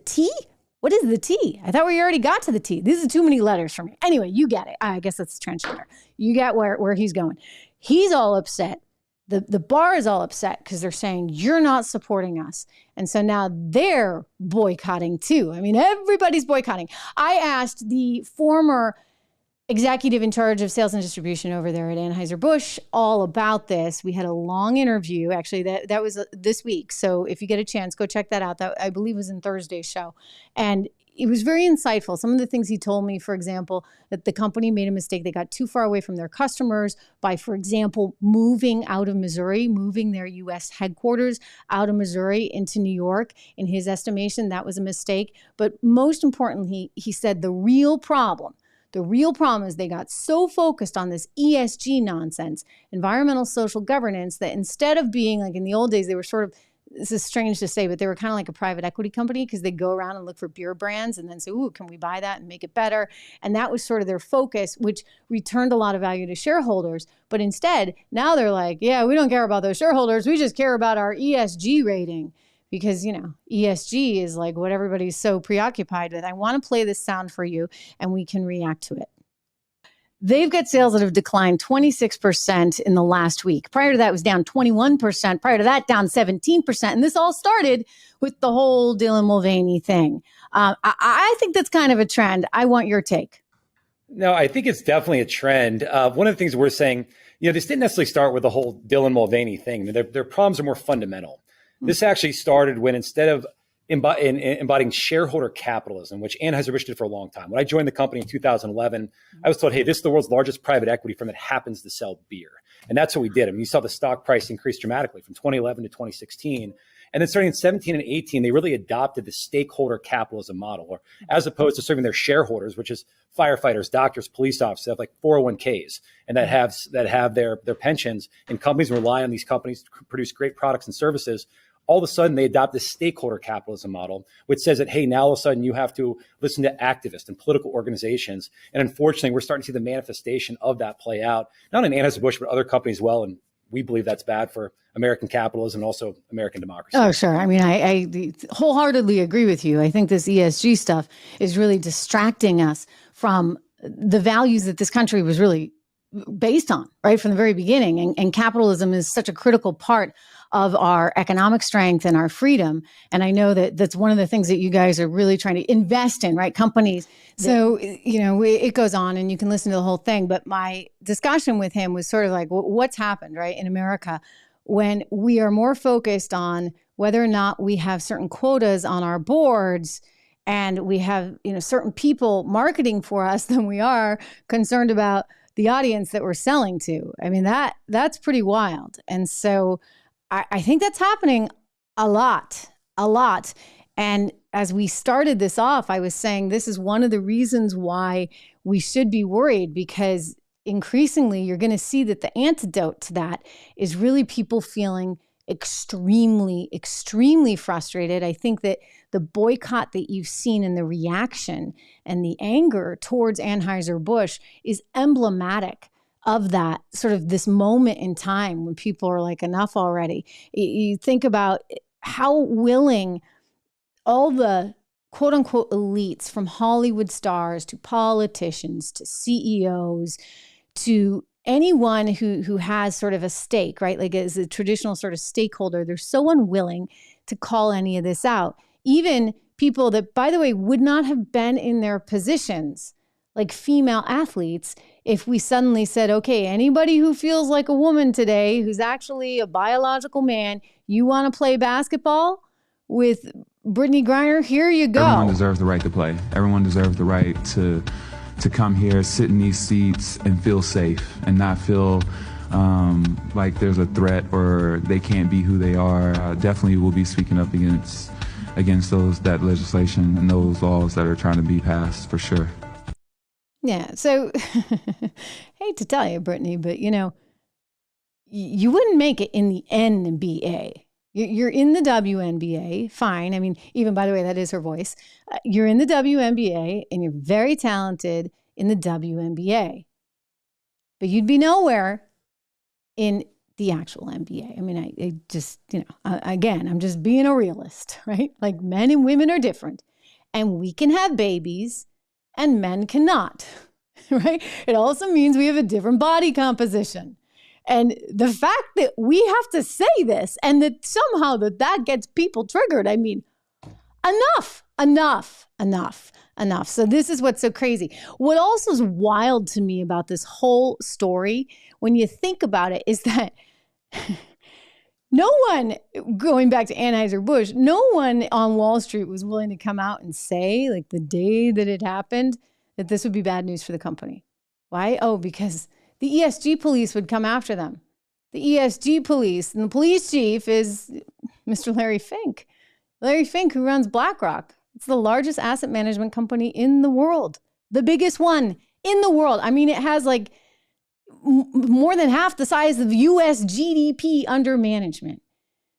T? What is the T? I thought we already got to the T. These are too many letters for me. Anyway, you get it. I guess that's transgender. You get where he's going. He's all upset. The bar is all upset because they're saying, you're not supporting us. And so now they're boycotting too. I mean, everybody's boycotting. I asked the former executive in charge of sales and distribution over there at Anheuser Busch all about this. We had a long interview. Actually, that was this week. So if you get a chance, go check that out. That I believe was in Thursday's show. And it was very insightful. Some of the things he told me, for example, that the company made a mistake. They got too far away from their customers by, for example, moving out of Missouri, moving their U.S. headquarters out of Missouri into New York. In his estimation, that was a mistake. But most importantly, he said the real problem is they got so focused on this ESG nonsense, environmental social governance, that instead of being like in the old days, they were sort of, this is strange to say, but they were kind of like a private equity company because they go around and look for beer brands and then say, ooh, can we buy that and make it better? And that was sort of their focus, which returned a lot of value to shareholders. But instead, now they're like, yeah, we don't care about those shareholders. We just care about our ESG rating. Because, ESG is like what everybody's so preoccupied with. I want to play this sound for you and we can react to it. They've got sales that have declined 26% in the last week. Prior to that, it was down 21%. Prior to that, down 17%. And this all started with the whole Dylan Mulvaney thing. I think that's kind of a trend. I want your take. No, I think it's definitely a trend. One of the things we're saying, this didn't necessarily start with the whole Dylan Mulvaney thing. Their problems are more fundamental. This actually started when instead of embodying shareholder capitalism, which Anheuser-Busch did for a long time. When I joined the company in 2011, I was told, hey, this is the world's largest private equity firm that happens to sell beer. And that's what we did. I mean, you saw the stock price increase dramatically from 2011 to 2016. And then starting in 17 and 18, they really adopted the stakeholder capitalism model, or as opposed to serving their shareholders, which is firefighters, doctors, police officers, that have like 401ks and that have their pensions, and companies rely on these companies to produce great products and services. All of a sudden, they adopt this stakeholder capitalism model, which says that, hey, now all of a sudden you have to listen to activists and political organizations. And unfortunately, we're starting to see the manifestation of that play out, not in Anheuser-Busch, but other companies as well. And we believe that's bad for American capitalism and also American democracy. Oh, sure. I mean, I wholeheartedly agree with you. I think this ESG stuff is really distracting us from the values that this country was really based on, right, from the very beginning. And capitalism is such a critical part of our economic strength and our freedom. And I know that that's one of the things that you guys are really trying to invest in, right? Companies. So, it goes on and you can listen to the whole thing. But my discussion with him was sort of like, what's happened, right, in America when we are more focused on whether or not we have certain quotas on our boards and we have, certain people marketing for us than we are concerned about the audience that we're selling to. I mean, that's pretty wild. And so I think that's happening a lot. And as we started this off, I was saying this is one of the reasons why we should be worried, because increasingly you're going to see that the antidote to that is really people feeling extremely, extremely frustrated. I think that the boycott that you've seen and the reaction and the anger towards Anheuser-Busch is emblematic of that, sort of this moment in time when people are like, enough already. You think about how willing all the quote unquote elites, from Hollywood stars to politicians to CEOs to anyone who has sort of a stake, right? Like as a traditional sort of stakeholder, they're so unwilling to call any of this out. Even people that, by the way, would not have been in their positions, like female athletes, if we suddenly said, okay, anybody who feels like a woman today, who's actually a biological man, you want to play basketball with Brittany Griner, here you go. Everyone deserves the right to play. Everyone deserves the right to come here, sit in these seats and feel safe and not feel like there's a threat or they can't be who they are. Definitely will be speaking up against that legislation and those laws that are trying to be passed, for sure. Yeah. So hate to tell you, Brittany, but you wouldn't make it in the NBA. You're in the WNBA, fine. I mean, even by the way, that is her voice. You're in the WNBA and you're very talented in the WNBA. But you'd be nowhere in the actual NBA. I mean, I just, again, I'm just being a realist, right? Like men and women are different. And we can have babies and men cannot, right? It also means we have a different body composition. And the fact that we have to say this and that somehow that gets people triggered, I mean, enough. So this is what's so crazy. What also is wild to me about this whole story, when you think about it, is that no one, going back to Anheuser Busch, no one on Wall Street was willing to come out and say, like the day that it happened, that this would be bad news for the company. Why? Oh, because the ESG police would come after them. The ESG police, and the police chief is Mr. Larry Fink. Larry Fink, who runs BlackRock. It's the largest asset management company in the world. The biggest one in the world. I mean, it has like more than half the size of US GDP under management.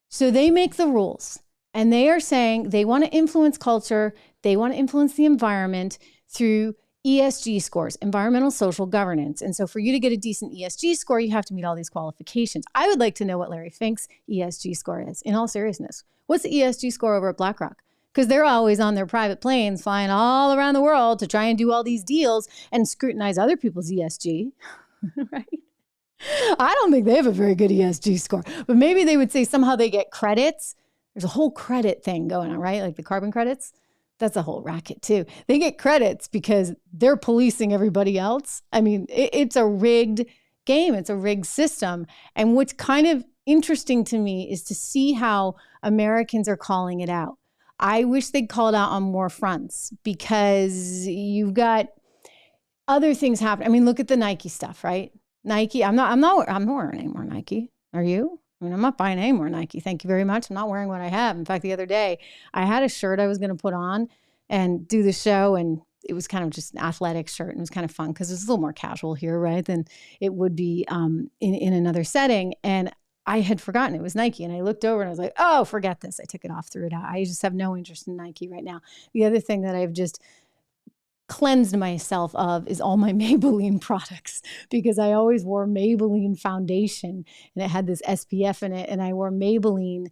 So they make the rules. And they are saying they want to influence culture. They want to influence the environment through ESG scores, environmental social governance. And so for you to get a decent ESG score, you have to meet all these qualifications. I would like to know what Larry Fink's ESG score is, in all seriousness. What's the ESG score over at BlackRock? Because they're always on their private planes flying all around the world to try and do all these deals and scrutinize other people's ESG, right? I don't think they have a very good ESG score, but maybe they would say somehow they get credits. There's a whole credit thing going on, right? Like the carbon credits. That's a whole racket too. They get credits because they're policing everybody else. I mean, it's a rigged game. It's a rigged system. And what's kind of interesting to me is to see how Americans are calling it out. I wish they'd call it out on more fronts because you've got other things happening. I mean, look at the Nike stuff, right? Nike. I'm not wearing any more Nike. Are you? I mean, I'm not buying any more Nike. Thank you very much. I'm not wearing what I have. In fact, the other day, I had a shirt I was going to put on and do the show, and it was kind of just an athletic shirt, and it was kind of fun because it's a little more casual here, right, than it would be in another setting. And I had forgotten it was Nike, and I looked over and I was like, oh, forget this. I took it off, threw it out. I just have no interest in Nike right now. The other thing that I've just cleansed myself of is all my Maybelline products, because I always wore Maybelline foundation and it had this SPF in it, and I wore Maybelline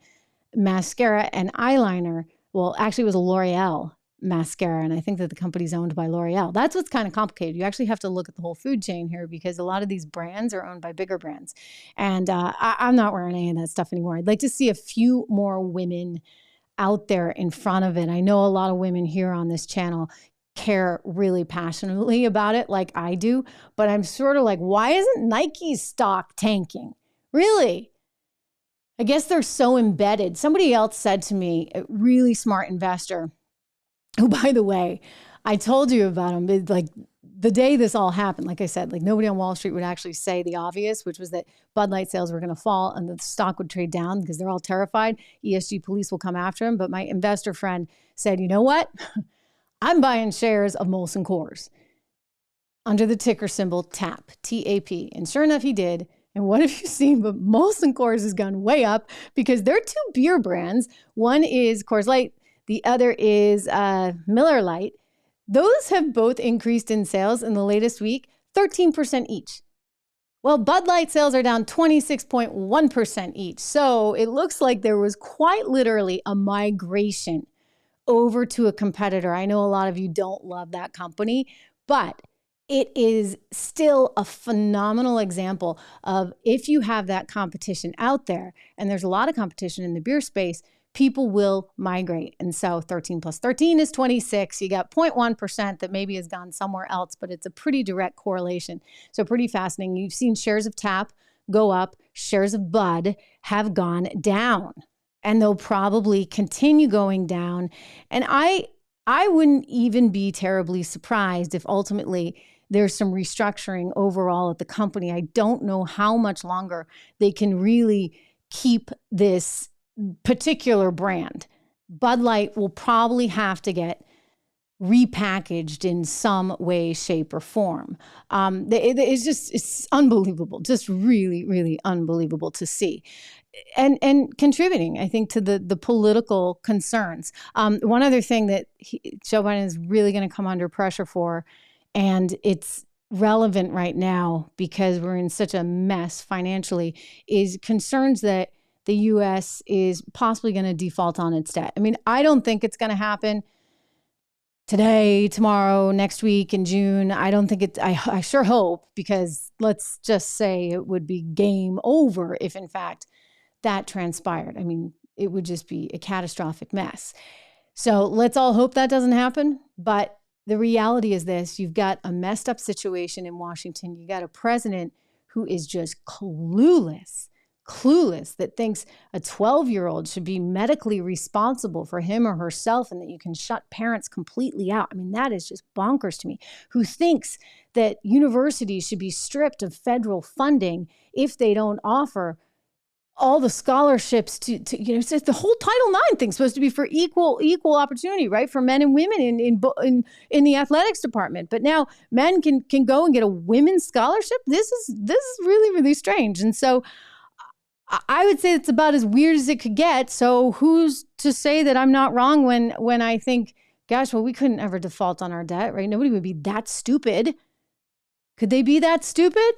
mascara and eyeliner. Well, actually it was a L'Oreal mascara, and I think that the company's owned by L'Oreal. That's what's kind of complicated. You actually have to look at the whole food chain here, because a lot of these brands are owned by bigger brands. And I'm not wearing any of that stuff anymore. I'd like to see a few more women out there in front of it. I know a lot of women here on this channel care really passionately about it like I do, but I'm sort of like, why isn't Nike's stock tanking? Really? I guess they're so embedded. Somebody else said to me, a really smart investor, who, by the way, I told you about him, like the day this all happened, like I said, like nobody on Wall Street would actually say the obvious, which was that Bud Light sales were going to fall and the stock would trade down because they're all terrified. ESG police will come after him. But my investor friend said, you know what? I'm buying shares of Molson Coors under the ticker symbol TAP, T-A-P. And sure enough, he did. And what have you seen? But Molson Coors has gone way up because they're two beer brands. One is Coors Light. The other is Miller Lite. Those have both increased in sales in the latest week, 13% each. Well, Bud Light sales are down 26.1% each. So it looks like there was quite literally a migration over to a competitor. I know a lot of you don't love that company, but it is still a phenomenal example of if you have that competition out there, and there's a lot of competition in the beer space, people will migrate. And so 13 plus 13 is 26. You got 0.1% that maybe has gone somewhere else, but it's a pretty direct correlation. So pretty fascinating. You've seen shares of Tap go up, shares of Bud have gone down, and they'll probably continue going down. And I wouldn't even be terribly surprised if ultimately there's some restructuring overall at the company. I don't know how much longer they can really keep this particular brand. Bud Light will probably have to get repackaged in some way, shape, or form. It's unbelievable, just really, really unbelievable to see. And contributing, I think, to the political concerns. One other thing that Joe Biden is really going to come under pressure for, and it's relevant right now because we're in such a mess financially, is concerns that the U.S. is possibly going to default on its debt. I mean, I don't think it's going to happen today, tomorrow, next week, in June. I don't think I sure hope, because let's just say it would be game over if, in fact, that transpired. I mean, it would just be a catastrophic mess. So let's all hope that doesn't happen. But the reality is this: you've got a messed up situation in Washington. You got a president who is just clueless, that thinks a 12-year-old should be medically responsible for him or herself, and that you can shut parents completely out. I mean, that is just bonkers to me. Who thinks that universities should be stripped of federal funding if they don't offer all the scholarships to it's the whole Title IX thing's supposed to be for equal opportunity, right? For men and women in the athletics department. But now men can go and get a women's scholarship. This is really, really strange. And so I would say it's about as weird as it could get. So who's to say that I'm not wrong when I think, gosh, well, we couldn't ever default on our debt, right? Nobody would be that stupid. Could they be that stupid?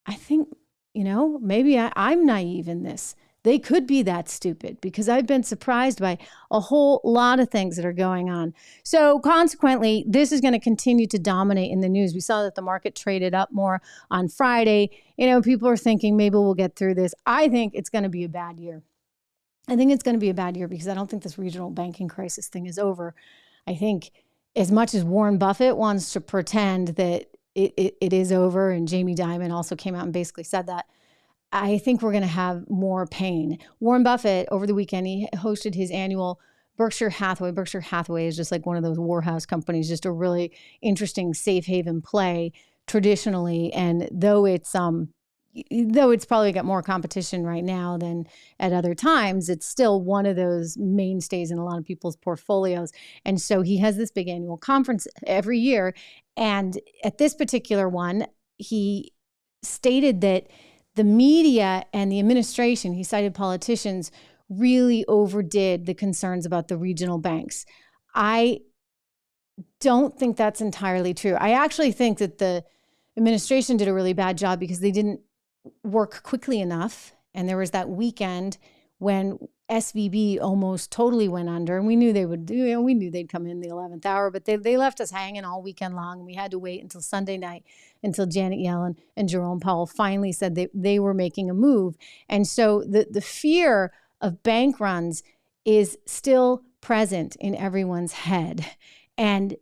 I think, maybe I'm naive in this. They could be that stupid, because I've been surprised by a whole lot of things that are going on. So consequently, this is going to continue to dominate in the news. We saw that the market traded up more on Friday. People are thinking maybe we'll get through this. I think it's going to be a bad year. I think it's going to be a bad year because I don't think this regional banking crisis thing is over. I think as much as Warren Buffett wants to pretend that it is over, and Jamie Dimon also came out and basically said that, I think we're going to have more pain. Warren Buffett, over the weekend, he hosted his annual Berkshire Hathaway. Berkshire Hathaway is just like one of those warehouse companies, just a really interesting safe haven play traditionally. And though it's probably got more competition right now than at other times, it's still one of those mainstays in a lot of people's portfolios. And so he has this big annual conference every year. And at this particular one, he stated that the media and the administration, he cited politicians, really overdid the concerns about the regional banks. I don't think that's entirely true. I actually think that the administration did a really bad job because they didn't work quickly enough. And there was that weekend when SVB almost totally went under, and we knew they would do. We knew they'd come in the 11th hour, but they left us hanging all weekend long. And we had to wait until Sunday night until Janet Yellen and Jerome Powell finally said they were making a move. And so the fear of bank runs is still present in everyone's head. And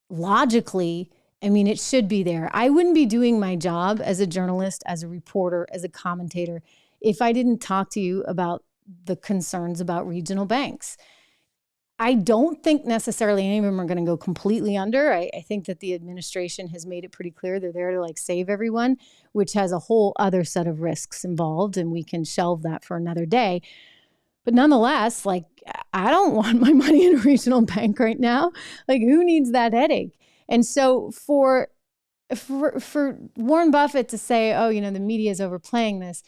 logically, I mean, it should be there. I wouldn't be doing my job as a journalist, as a reporter, as a commentator, if I didn't talk to you about the concerns about regional banks. I don't think necessarily any of them are going to go completely under. I think that the administration has made it pretty clear they're there to save everyone, which has a whole other set of risks involved, and we can shelve that for another day. But nonetheless, I don't want my money in a regional bank right now. Who needs that headache? And so for Warren Buffett to say, the media is overplaying this,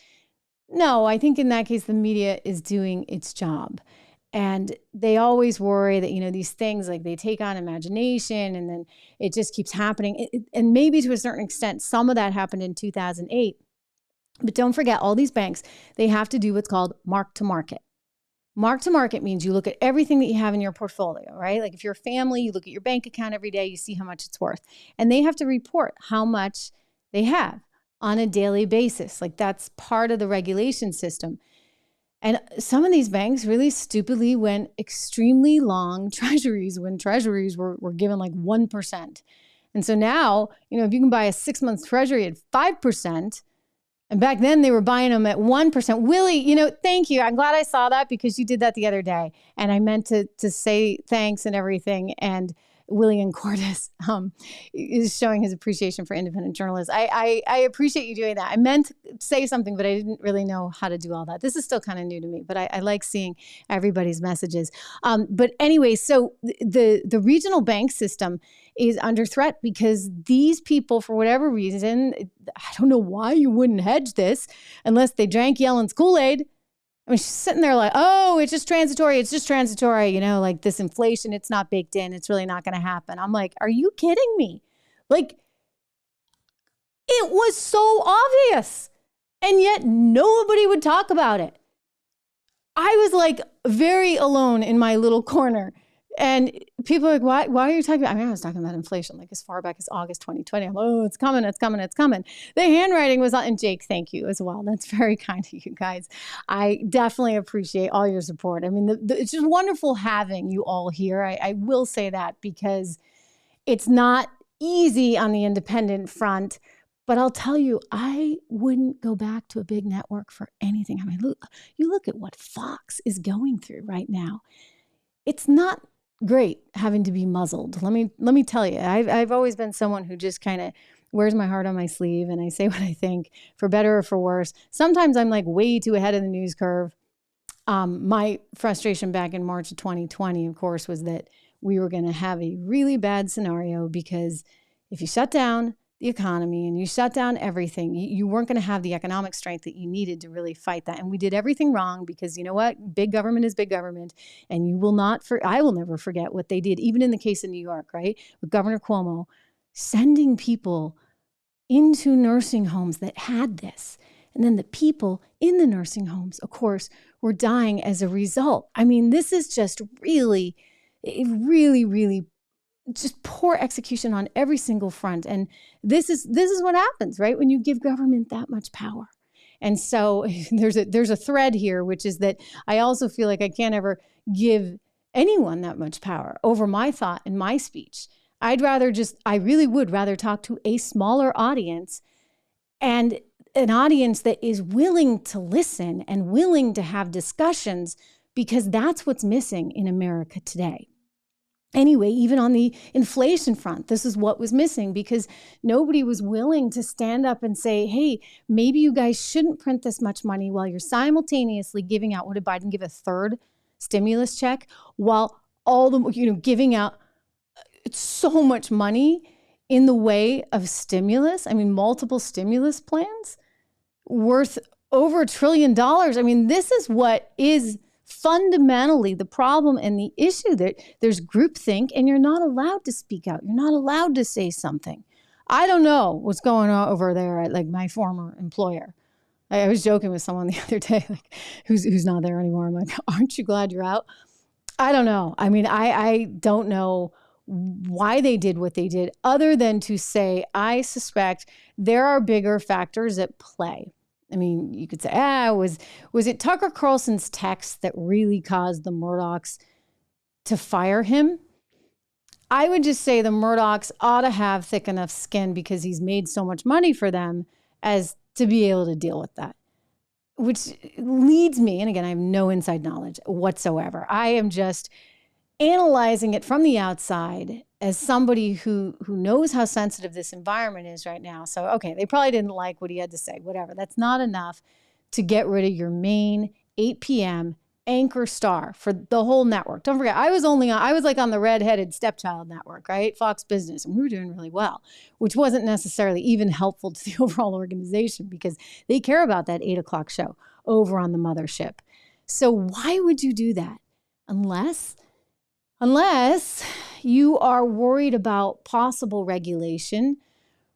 no, I think in that case, the media is doing its job. And they always worry that, these things, they take on imagination and then it just keeps happening. And maybe to a certain extent, some of that happened in 2008. But don't forget, all these banks, they have to do what's called mark to market. Mark to market means you look at everything that you have in your portfolio, right? Like if you're a family, you look at your bank account every day, you see how much it's worth. And they have to report how much they have on a daily basis. Like that's part of the regulation system. And some of these banks really stupidly went extremely long treasuries when treasuries were given like 1%. And so now, if you can buy a 6-month treasury at 5%, and back then they were buying them at 1%. Willie, thank you. I'm glad I saw that because you did that the other day. And I meant to say thanks and everything. And Willie and Cordes is showing his appreciation for independent journalists. I appreciate you doing that. I meant to say something, but I didn't really know how to do all that. This is still kind of new to me, but I like seeing everybody's messages. But anyway, so the regional bank system is under threat because these people, for whatever reason, I don't know why you wouldn't hedge this unless they drank Yellen's Kool-Aid. I mean, she's sitting there like, oh, it's just transitory. It's just transitory. Like this inflation, it's not baked in. It's really not going to happen. I'm like, are you kidding me? Like, it was so obvious. And yet nobody would talk about it. I was like very alone in my little corner. And people are like, why are you talking about? I was talking about inflation like as far back as August 2020. I'm like, oh, it's coming. The handwriting was on. And Jake, thank you as well. That's very kind of you guys. I definitely appreciate all your support. I mean, it's just wonderful having you all here. I will say that because it's not easy on the independent front. But I'll tell you, I wouldn't go back to a big network for anything. I mean, you look at what Fox is going through right now. It's not great having to be muzzled. Let me tell you, I've always been someone who just kind of wears my heart on my sleeve and I say what I think, for better or for worse. Sometimes I'm like way too ahead of the news curve. My frustration back in March of 2020, of course, was that we were going to have a really bad scenario because if you shut down the economy and you shut down everything, you weren't going to have the economic strength that you needed to really fight that. And we did everything wrong because you know what? Big government is big government. And I will never forget what they did, even in the case of New York, right? With Governor Cuomo sending people into nursing homes that had this. And then the people in the nursing homes, of course, were dying as a result. I mean, this is just really, really just poor execution on every single front. And this is what happens, right? When you give government that much power. And so there's a thread here, which is that I also feel like I can't ever give anyone that much power over my thought and my speech. I really would rather talk to a smaller audience and an audience that is willing to listen and willing to have discussions, because that's what's missing in America today. Anyway, even on the inflation front, this is what was missing because nobody was willing to stand up and say, hey, maybe you guys shouldn't print this much money while you're simultaneously giving out, what did Biden give, a third stimulus check, while giving out so much money in the way of stimulus. I mean, multiple stimulus plans worth over $1 trillion. I mean, this is what is fundamentally the problem and the issue, that there's groupthink and you're not allowed to speak out. You're not allowed to say something. I don't know what's going on over there at like my former employer. I was joking with someone the other day, like who's not there anymore. I'm like, aren't you glad you're out? I don't know. I mean, I don't know why they did what they did, other than to say, I suspect there are bigger factors at play. I mean, you could say, was it Tucker Carlson's text that really caused the Murdochs to fire him? I would just say the Murdochs ought to have thick enough skin, because he's made so much money for them, as to be able to deal with that. Which leads me, and again, I have no inside knowledge whatsoever. I am just analyzing it from the outside as somebody who knows how sensitive this environment is right now. So, okay, they probably didn't like what he had to say, whatever. That's not enough to get rid of your main 8 p.m. anchor star for the whole network. Don't forget, I was like on the redheaded stepchild network, right? Fox Business, and we were doing really well, which wasn't necessarily even helpful to the overall organization, because they care about that 8 o'clock show over on the mothership. So why would you do that? Unless you are worried about possible regulation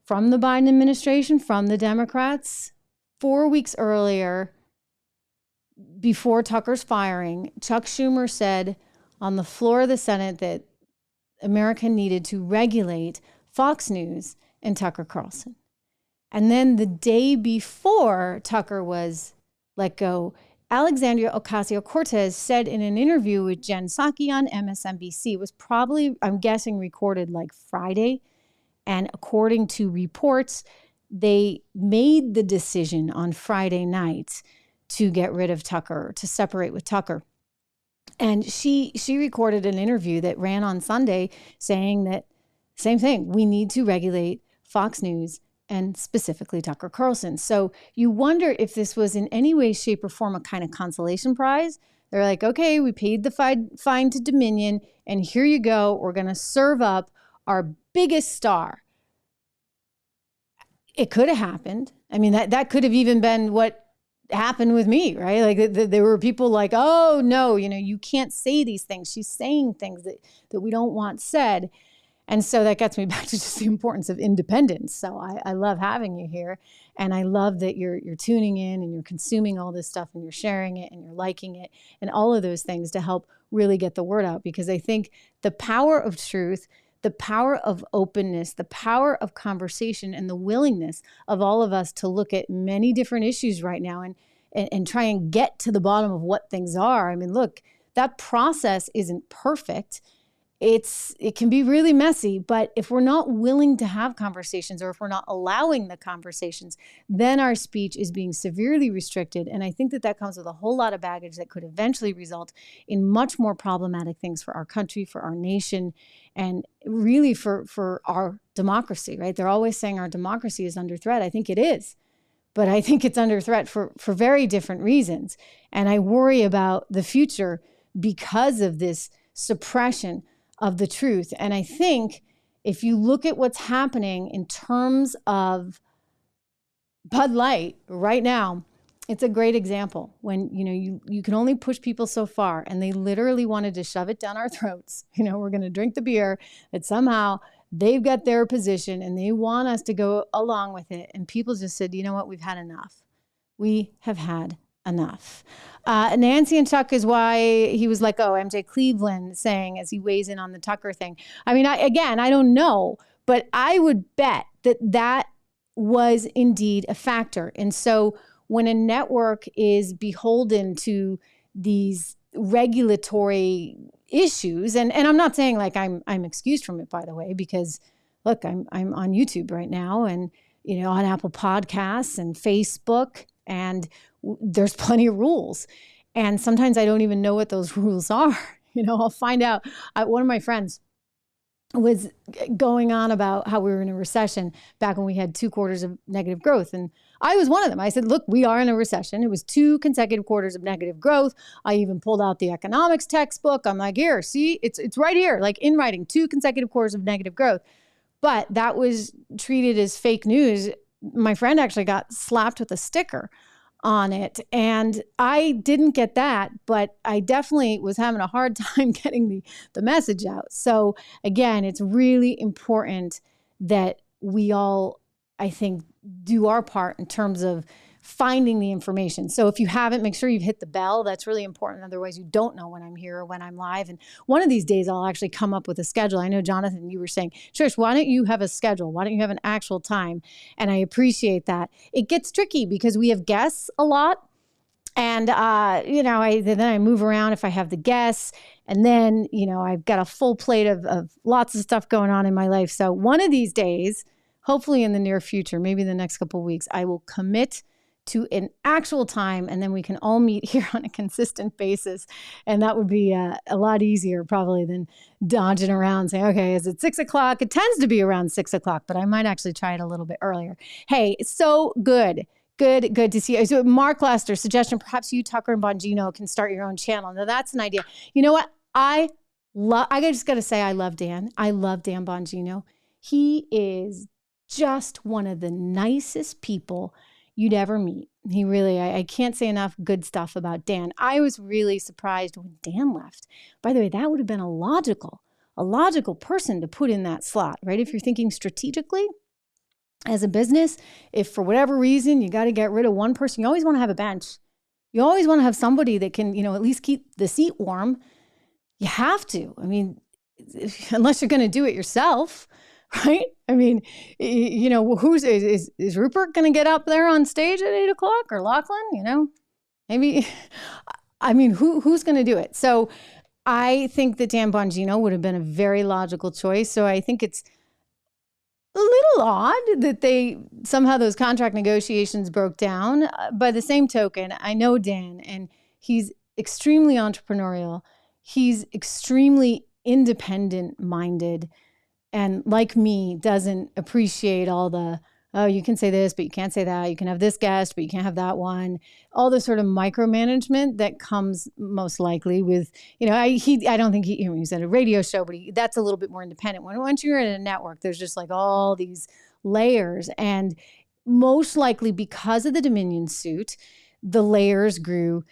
from the Biden administration, from the Democrats. 4 weeks earlier, before Tucker's firing, Chuck Schumer said on the floor of the Senate that America needed to regulate Fox News and Tucker Carlson. And then the day before Tucker was let go, Alexandria Ocasio-Cortez said in an interview with Jen Psaki on MSNBC, it was probably, I'm guessing, recorded like Friday. And according to reports, they made the decision on Friday night to get rid of Tucker, to separate with Tucker. And she recorded an interview that ran on Sunday saying that same thing, we need to regulate Fox News and specifically Tucker Carlson. So you wonder if this was in any way, shape, or form a kind of consolation prize. They're like, okay, we paid the fine to Dominion, and here you go. We're going to serve up our biggest star. It could have happened. I mean, that could have even been what happened with me, right? Like there were people like, oh no, you can't say these things. She's saying things that we don't want said. And so that gets me back to just the importance of independence. So I love having you here. And I love that you're tuning in and you're consuming all this stuff and you're sharing it and you're liking it and all of those things to help really get the word out. Because I think the power of truth, the power of openness, the power of conversation, and the willingness of all of us to look at many different issues right now and try and get to the bottom of what things are. I mean, look, that process isn't perfect. It can be really messy, but if we're not willing to have conversations or if we're not allowing the conversations, then our speech is being severely restricted. And I think that comes with a whole lot of baggage that could eventually result in much more problematic things for our country, for our nation, and really for our democracy, right? They're always saying our democracy is under threat. I think it is, but I think it's under threat for very different reasons. And I worry about the future because of this suppression of the truth. And I think if you look at what's happening in terms of Bud Light right now, it's a great example when, you can only push people so far, and they literally wanted to shove it down our throats. We're going to drink the beer, that somehow they've got their position and they want us to go along with it. And people just said, you know what, we've had enough. We have had enough. Nancy and Chuck is why he was like, MJ Cleveland saying as he weighs in on the Tucker thing. I mean, I don't know, but I would bet that was indeed a factor. And so when a network is beholden to these regulatory issues, and I'm not saying like I'm excused from it, by the way, because look, I'm on YouTube right now and, on Apple Podcasts and Facebook, and there's plenty of rules. And sometimes I don't even know what those rules are. I'll find out. One of my friends was going on about how we were in a recession back when we had 2 quarters of negative growth. And I was one of them. I said, look, we are in a recession. It was 2 consecutive quarters of negative growth. I even pulled out the economics textbook. I'm like, here, see, it's right here, like in writing, 2 consecutive quarters of negative growth. But that was treated as fake news. My friend actually got slapped with a sticker on it. And I didn't get that, but I definitely was having a hard time getting the message out. So again, it's really important that we all, I think, do our part in terms of finding the information. So if you haven't, make sure you've hit the bell. That's really important. Otherwise, you don't know when I'm here or when I'm live. And one of these days, I'll actually come up with a schedule. I know, Jonathan, you were saying, Trish, why don't you have a schedule? Why don't you have an actual time? And I appreciate that. It gets tricky because we have guests a lot. And, then I move around if I have the guests. And then, I've got a full plate of lots of stuff going on in my life. So one of these days, hopefully in the near future, maybe in the next couple of weeks, I will commit to an actual time, and then we can all meet here on a consistent basis. And that would be a lot easier probably than dodging around saying, okay, is it 6 o'clock? It tends to be around 6 o'clock, but I might actually try it a little bit earlier. Hey, it's so good. Good to see you. So Mark Lester, suggestion, perhaps you, Tucker, and Bongino can start your own channel. Now that's an idea. You know what? I just got to say, I love Dan. I love Dan Bongino. He is just one of the nicest people you'd ever meet. He really, I can't say enough good stuff about Dan. I was really surprised when Dan left. By the way, that would have been a logical person to put in that slot, right? If you're thinking strategically as a business, if for whatever reason you got to get rid of one person, you always want to have a bench. You always want to have somebody that can, at least keep the seat warm. You have to. I mean, unless you're going to do it yourself, right? I mean, is Rupert going to get up there on stage at 8 o'clock or Lachlan? Maybe. I mean, who's going to do it? So I think that Dan Bongino would have been a very logical choice. So I think it's a little odd that somehow those contract negotiations broke down. By the same token, I know Dan, and he's extremely entrepreneurial. He's extremely independent minded, and like me, doesn't appreciate all the, oh, you can say this, but you can't say that. You can have this guest, but you can't have that one. All the sort of micromanagement that comes most likely with, I don't think he's at a radio show, but that's a little bit more independent. Once you're in a network, there's just like all these layers. And most likely because of the Dominion suit, the layers grew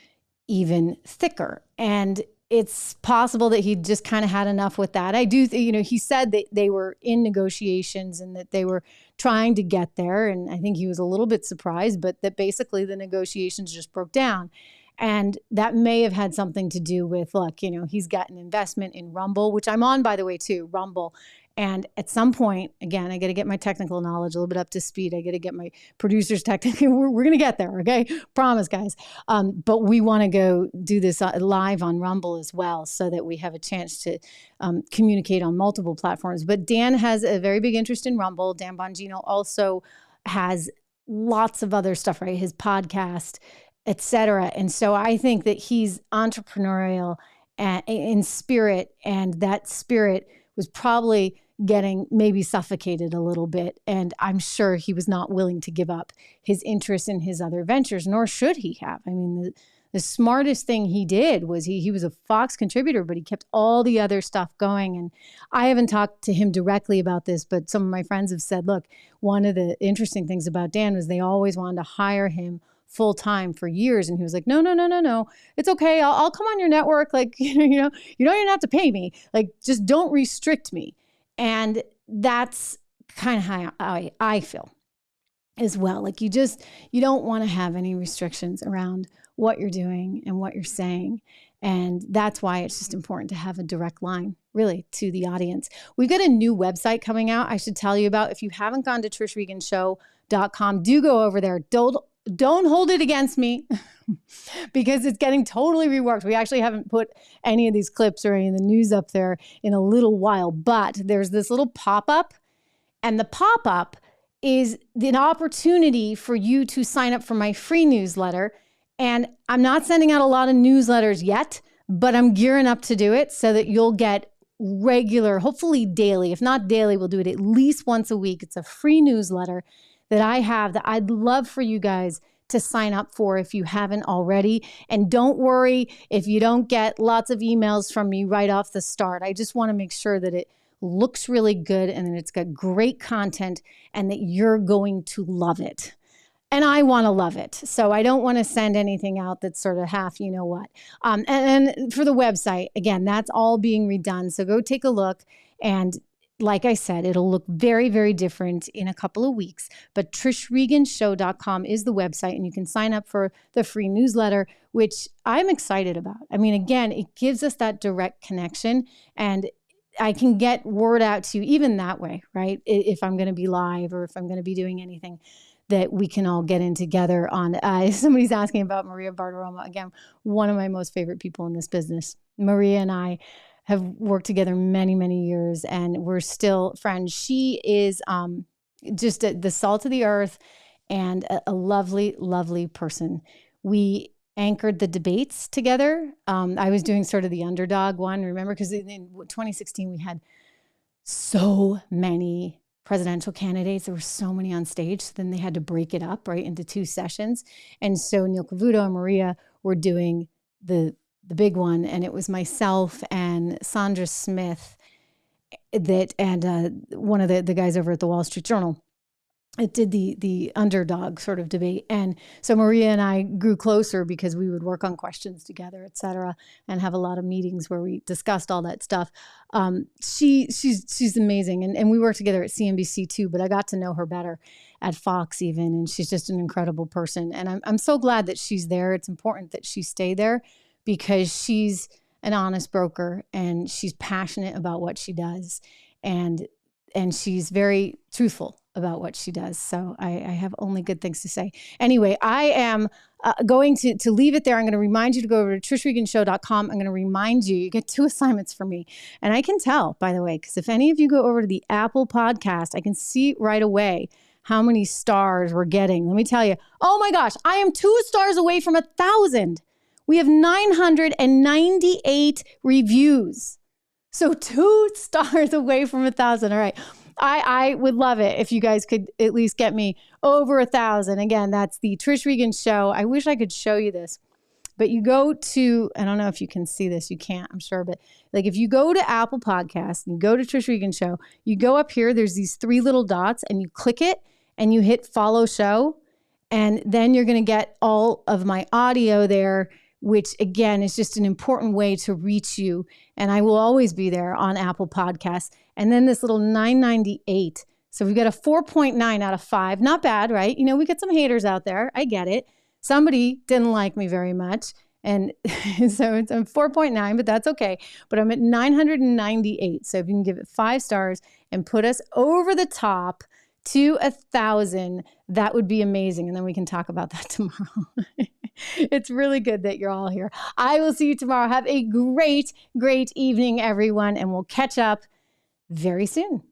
even thicker. And it's possible that he just kind of had enough with that. I do, he said that they were in negotiations and that they were trying to get there. And I think he was a little bit surprised, but that basically the negotiations just broke down. And that may have had something to do with, look, he's got an investment in Rumble, which I'm on, by the way, too, Rumble. And at some point, again, I got to get my technical knowledge a little bit up to speed. I got to get my producers technically. We're going to get there, okay? Promise, guys. But we want to go do this live on Rumble as well so that we have a chance to communicate on multiple platforms. But Dan has a very big interest in Rumble. Dan Bongino also has lots of other stuff, right? His podcast, et cetera. And so I think that he's entrepreneurial in spirit, and that spirit was probably getting maybe suffocated a little bit. And I'm sure he was not willing to give up his interest in his other ventures, nor should he have. I mean, the smartest thing he did was he was a Fox contributor, but he kept all the other stuff going. And I haven't talked to him directly about this, but some of my friends have said, look, one of the interesting things about Dan was they always wanted to hire him full time for years. And he was like, no, it's okay. I'll come on your network. Like, you don't even have to pay me. Like, just don't restrict me. And that's kind of how I feel as well. Like you don't want to have any restrictions around what you're doing and what you're saying. And that's why it's just important to have a direct line really to the audience. We've got a new website coming out I should tell you about. If you haven't gone to trishreganshow.com, do go over there. Don't hold it against me because it's getting totally reworked. We actually haven't put any of these clips or any of the news up there in a little while, but there's this little pop-up, and the pop-up is an opportunity for you to sign up for my free newsletter. And I'm not sending out a lot of newsletters yet, but I'm gearing up to do it so that you'll get regular, hopefully daily. If not daily, we'll do it at least once a week. It's a free newsletter that I have that I'd love for you guys to sign up for if you haven't already. And don't worry if you don't get lots of emails from me right off the start. I just want to make sure that it looks really good and that it's got great content and that you're going to love it. And I want to love it. So I don't want to send anything out that's sort of half, you know what. And for the website, again, that's all being redone. So go take a look. And like I said, it'll look very, very different in a couple of weeks. But trishreganshow.com is the website, and you can sign up for the free newsletter, which I'm excited about. I mean, again, it gives us that direct connection, and I can get word out to you even that way, right? If I'm going to be live or if I'm going to be doing anything that we can all get in together on. Somebody's asking about Maria Bartiromo. Again, one of my most favorite people in this business. Maria and I have worked together many, many years, and we're still friends. She is just the salt of the earth and a lovely, lovely person. We anchored the debates together. I was doing sort of the underdog one, remember? Because in 2016, we had so many presidential candidates. There were so many on stage. So then they had to break it up, right, into two sessions. And so Neil Cavuto and Maria were doing the big one, and it was myself and Sandra Smith and one of the guys over at the Wall Street Journal. It did the underdog sort of debate. And so Maria and I grew closer because we would work on questions together, et cetera, and have a lot of meetings where we discussed all that stuff. She's amazing. And we worked together at CNBC too, but I got to know her better at Fox even, and she's just an incredible person. And I'm so glad that she's there. It's important that she stay there because she's an honest broker and she's passionate about what she does. And she's very truthful about what she does. So I have only good things to say. Anyway, I am going to leave it there. I'm going to remind you to go over to trishreganshow.com. I'm going to remind you get 2 assignments from me. And I can tell, by the way, because if any of you go over to the Apple podcast, I can see right away how many stars we're getting. Let me tell you, oh my gosh, I am 2 stars away from 1,000. We have 998 reviews. So 2 stars away from 1,000. All right. I would love it if you guys could at least get me over 1,000. Again, that's the Trish Regan Show. I wish I could show you this, but you go to, I don't know if you can see this. You can't, I'm sure. But like if you go to Apple Podcasts and you go to Trish Regan Show, you go up here, there's these 3 little dots and you click it and you hit follow show. And then you're going to get all of my audio there, which again is just an important way to reach you. And I will always be there on Apple Podcasts. And then this little 998. So we've got a 4.9 out of 5. Not bad, right? You know, we get some haters out there. I get it. Somebody didn't like me very much. And so it's a 4.9, but that's okay. But I'm at 998. So if you can give it 5 stars and put us over the top to 1,000, that would be amazing. And then we can talk about that tomorrow. It's really good that you're all here. I will see you tomorrow. Have a great, great evening, everyone. And we'll catch up very soon.